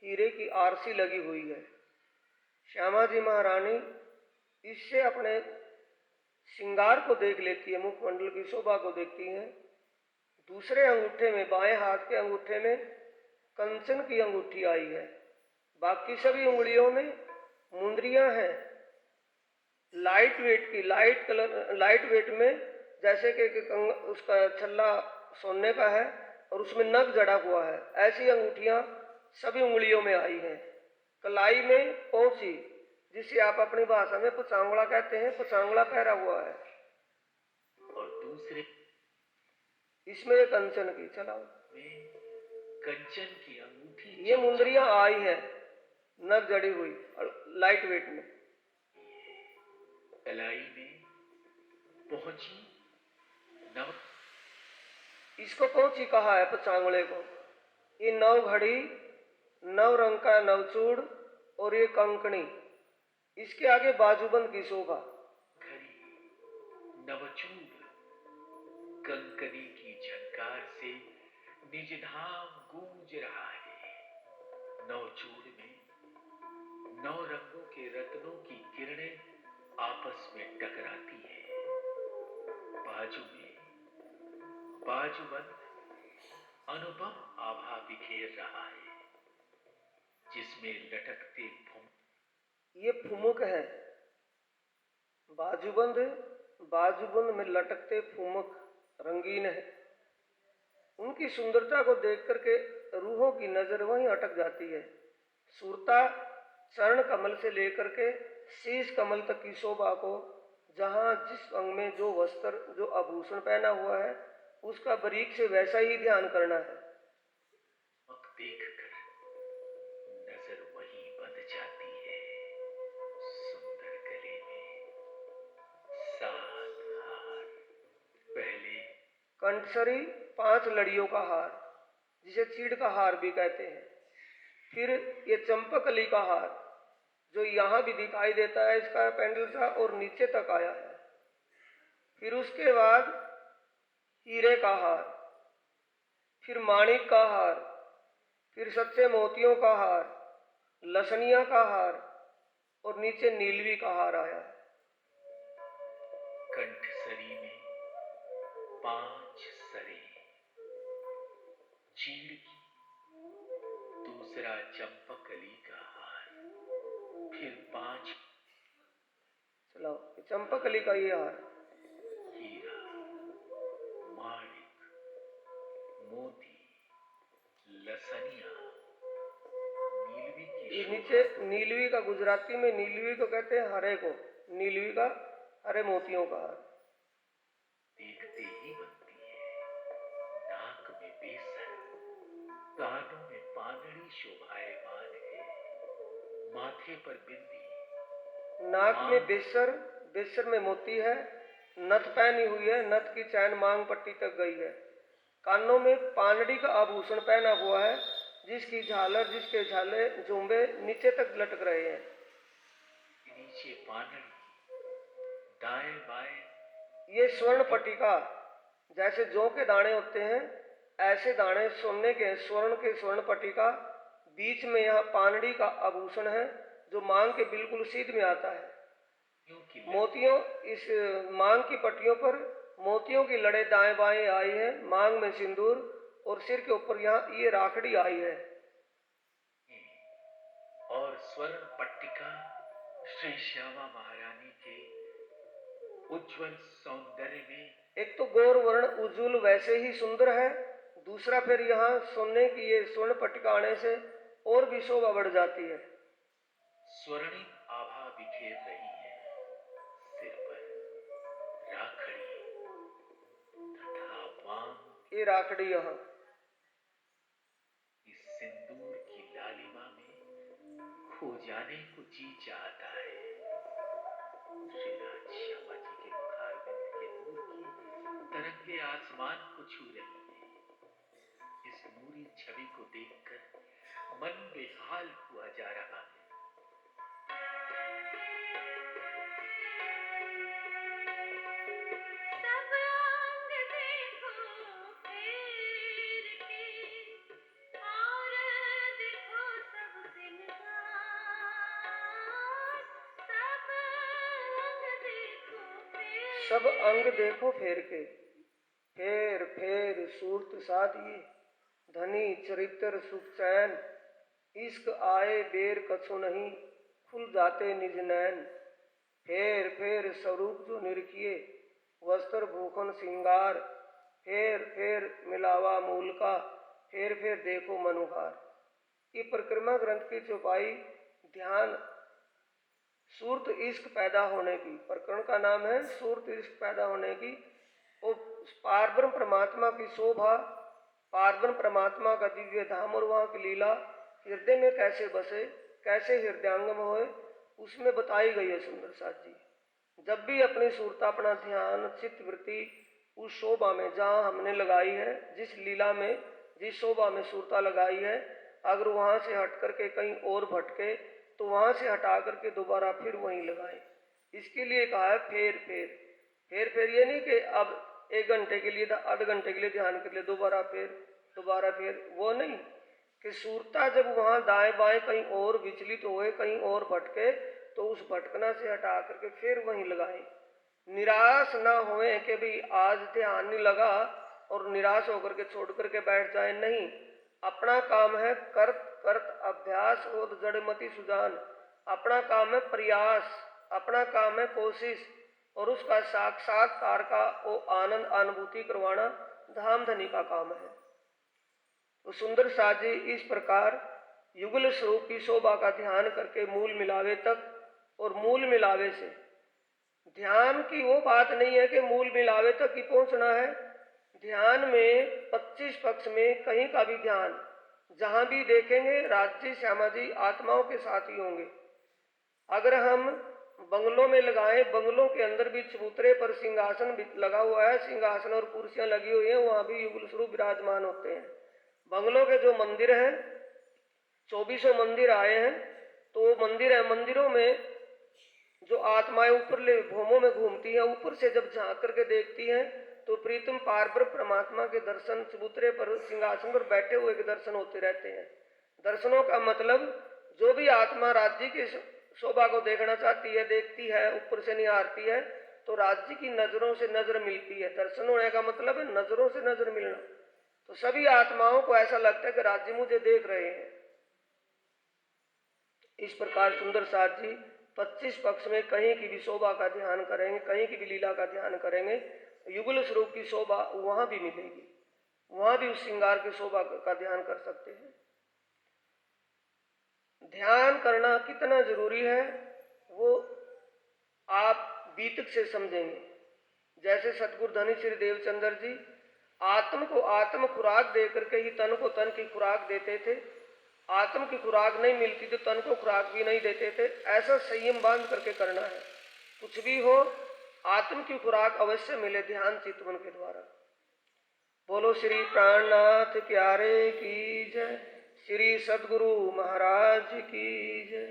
हीरे की आरसी लगी हुई है। श्यामा जी महारानी इससे अपने श्रृंगार को देख लेती है, मुखमंडल की शोभा को देखती है। दूसरे अंगूठे में, बाएं हाथ के अंगूठे में कंचन की अंगूठी आई है। बाकी सभी उंगलियों में मुंदरियां हैं, लाइट वेट की, लाइट वेट में, जैसे कि उसका छल्ला सोने का है और उसमें नग जड़ा हुआ है। ऐसी अंगूठियां सभी उंगलियों में आई हैं। कलाई में पोंची, जिसे आप अपनी भाषा में पचांगड़ा कहते हैं, पचांगड़ा पहरा हुआ है। और दूसरे इसमें एक कंचन की, चलाओ, में कंचन की अंगूठी। ये मुंदरियां आई है नग जड़ी हुई और लाइट वेट में। कलाई में पहुंची नव, इसको पोंची कहा है पचांगड़े को। ये नव घड़ी, नव रंग का नवचूड़ और ये कंकणी, इसके आगे बाजूबंद की शोभा। नवचूड़ कंकनी की झंकार से निज धाम गूंज रहा है। नवचूड़ में नौ रंगों के रत्नों की किरणें आपस में टकराती है। बाजू में बाजूबंद अनुपम आभा बिखेर रहा है, जिसमें लटकते ये फुमुक है। बाजूबंद, बाजूबंद में लटकते फुमुक रंगीन है। उनकी सुंदरता को देख करके रूहों की नजर वहीं अटक जाती है। सुरता चरण कमल से लेकर के शीश कमल तक की शोभा को, जहाँ जिस अंग में जो वस्त्र जो आभूषण पहना हुआ है, उसका बारीक से वैसा ही ध्यान करना है। देखकर नजर वहीं बंध जाती है। सुंदर गले में 7 हार। पहले कंठसरी 5 लड़ियों का हार, जिसे चीड़ का हार भी कहते हैं। फिर ये चंपकली का हार, जो यहाँ भी दिखाई देता है, इसका पेंडल सा और नीचे तक आया है। फिर उसके बाद हीरे का हार, फिर माणिक का हार, फिर सच्चे मोतियों का हार, लसनिया का हार और नीचे नीलवी का हार आया है। कंठसरी में 5 सरे, चीड़ की, दूसरा चंपकली का हार, फिर 5 चलो चंपकली का ये हार, हीरा, माणिक, मोती, लसनिया, नीलवी की ये शोभा नीचे नीलवी का, गुजराती में नीलवी को कहते हैं हरे को, नीलवी का हरे मोतियों का हार। देखते ही बनती है। नाक में बेसन, कानों में पानड़ी शोभायमान है, माथे पर बिंदी, नाक में बेसर, बेसर में मोती है, नथ पहनी हुई है, नथ की चैन मांग पट्टी तक गई है। कानों में पानड़ी का आभूषण पहना हुआ है, जिसकी झालर, जिसके झाले जुम्बे नीचे तक लटक रहे हैं। नीचे पानड़ी, दाएं बाएं ये स्वर्ण पट्टिका, जैसे जौ के दाने होते हैं, ऐसे दाने सोने के, स्वर्ण के स्वर्ण पट्टिका। बीच में यहाँ पानड़ी का आभूषण है, जो मांग के बिल्कुल सीध में आता है। मोतियों, इस मांग की पट्टियों पर मोतियों की लड़े दाएं बाएं आई है। मांग में सिंदूर और सिर के ऊपर यहाँ ये राखड़ी आई है। और स्वर्ण पट्टिका श्री श्यामा महारानी के उज्जवल सौंदर्य में, एक तो गौर वर्ण उज्जवल वैसे ही सुंदर है, दूसरा फिर यहाँ सोने की ये स्वर्ण पट्टिका आने से और भी शोभा बढ़ जाती है। स्वर्णिम आभा बिखेर रही है। सिर पर राखड़ी तथा मांग, ये राखड़ी यहाँ इस सिंदूर की लालिमा में खो जाने को जी चाहता है। श्री राज श्यामा जी के मुखारबिंद के नूर की तरंगे आसमान को छू रही है। इस नूरी छवि को देखकर मन बेहाल हुआ जा रहा है। सब अंग देखो फेर के, फेर फेर सूरत साधिए, धनी चरित्र सुख चैन, इश्क आए बेर कछु नहीं, खुल जाते निज नैन। फेर फेर स्वरूप जो निरखिए, वस्त्र भूखन सिंगार, फेर फेर मिलावा मूल का, फेर फेर देखो मनुहार। ये परिक्रमा ग्रंथ की चौपाई ध्यान सूरत इश्क पैदा होने की, प्रकरण का नाम है सूरत इश्क पैदा होने की। वो पारब्रह्म परमात्मा की शोभा, पारब्रह्म परमात्मा का दिव्य धाम और वहाँ की लीला हृदय में कैसे बसे, कैसे हृदयांगम होए, उसमें बताई गई है सुंदर साथ जी। जब भी अपनी सूरत, अपना ध्यान, चित्त वृत्ति उस शोभा में जहाँ हमने लगाई है, जिस लीला में, जिस शोभा में सूरता लगाई है, अगर वहाँ से हट करके कहीं और भटके तो वहाँ से हटा करके दोबारा फिर वहीं लगाए। इसके लिए कहा है फेर फेर, फिर ये नहीं कि अब 1 घंटे के लिए आधे घंटे के लिए ध्यान कर ले, दोबारा फिर, वो नहीं कि सूरता जब वहां दाएं बाएं कहीं और विचलित होए, कहीं और भटके, तो उस भटकना से हटा करके फिर वहीं लगाएं। निराश ना होए कि भाई आज ध्यान नहीं लगा और निराश होकर के छोड़ करके बैठ जाए, नहीं। अपना काम है करत करत अभ्यास और जड़मति सुजान। अपना काम है प्रयास, अपना काम है कोशिश, और उसका साक्षात्कार का वो आनंद अनुभूति करवाना धाम धनी का काम है। तो सुंदर साज जी इस प्रकार युगल स्वरूप की शोभा का ध्यान करके मूल मिलावे तक, और मूल मिलावे से ध्यान की वो बात नहीं है कि मूल मिलावे तक ही पहुंचना है। ध्यान में 25 पक्ष में कहीं का भी ध्यान जहां भी देखेंगे राज्य श्यामा जी आत्माओं के साथ ही होंगे। अगर हम बंगलों में लगाएं, बंगलों के अंदर भी चबूतरे पर सिंहासन लगा हुआ है, सिंहासन और कुर्सियां लगी हुई हैं, वहां भी युगल स्वरूप विराजमान होते हैं। बंगलों के जो मंदिर हैं, 2400 मंदिर आए हैं, तो वो मंदिर है, मंदिरों में जो आत्माएं ऊपर भूमों में घूमती हैं, ऊपर से जब झांक करके देखती हैं तो प्रीतम पारब्रह्म परमात्मा के दर्शन चबूतरे पर सिंहासन पर बैठे हुए के दर्शन होते रहते हैं। दर्शनों का मतलब जो भी आत्मा राज्य की शोभा को देखना चाहती है, देखती है, ऊपर से निहारती है, तो राज्य की नजरों से नजर मिलती है। दर्शन होने का मतलब है नजरों से नजर मिलना। तो सभी आत्माओं को ऐसा लगता है कि राज्य मुझे देख रहे हैं। इस प्रकार सुंदर साथ जी 25 पक्ष में कहीं की भी शोभा का ध्यान करेंगे, कहीं की भी लीला का ध्यान करेंगे, युगल स्वरूप की शोभा वहां भी मिलेगी, वहां भी उस श्रृंगार की शोभा का ध्यान कर सकते हैं। ध्यान करना कितना जरूरी है वो आप बीतक से समझेंगे। जैसे सतगुरु धनी श्री देवचंद्र जी आत्म को आत्म खुराक दे करके ही तन को तन की खुराक देते थे। आत्म की खुराक नहीं मिलती तो तन को खुराक भी नहीं देते थे। ऐसा संयम बांध करके करना है। कुछ भी हो आत्म की खुराक अवश्य मिले ध्यान चितवन के द्वारा। बोलो श्री प्राणनाथ प्यारे की जय, श्री सद्गुरु महाराज की जय।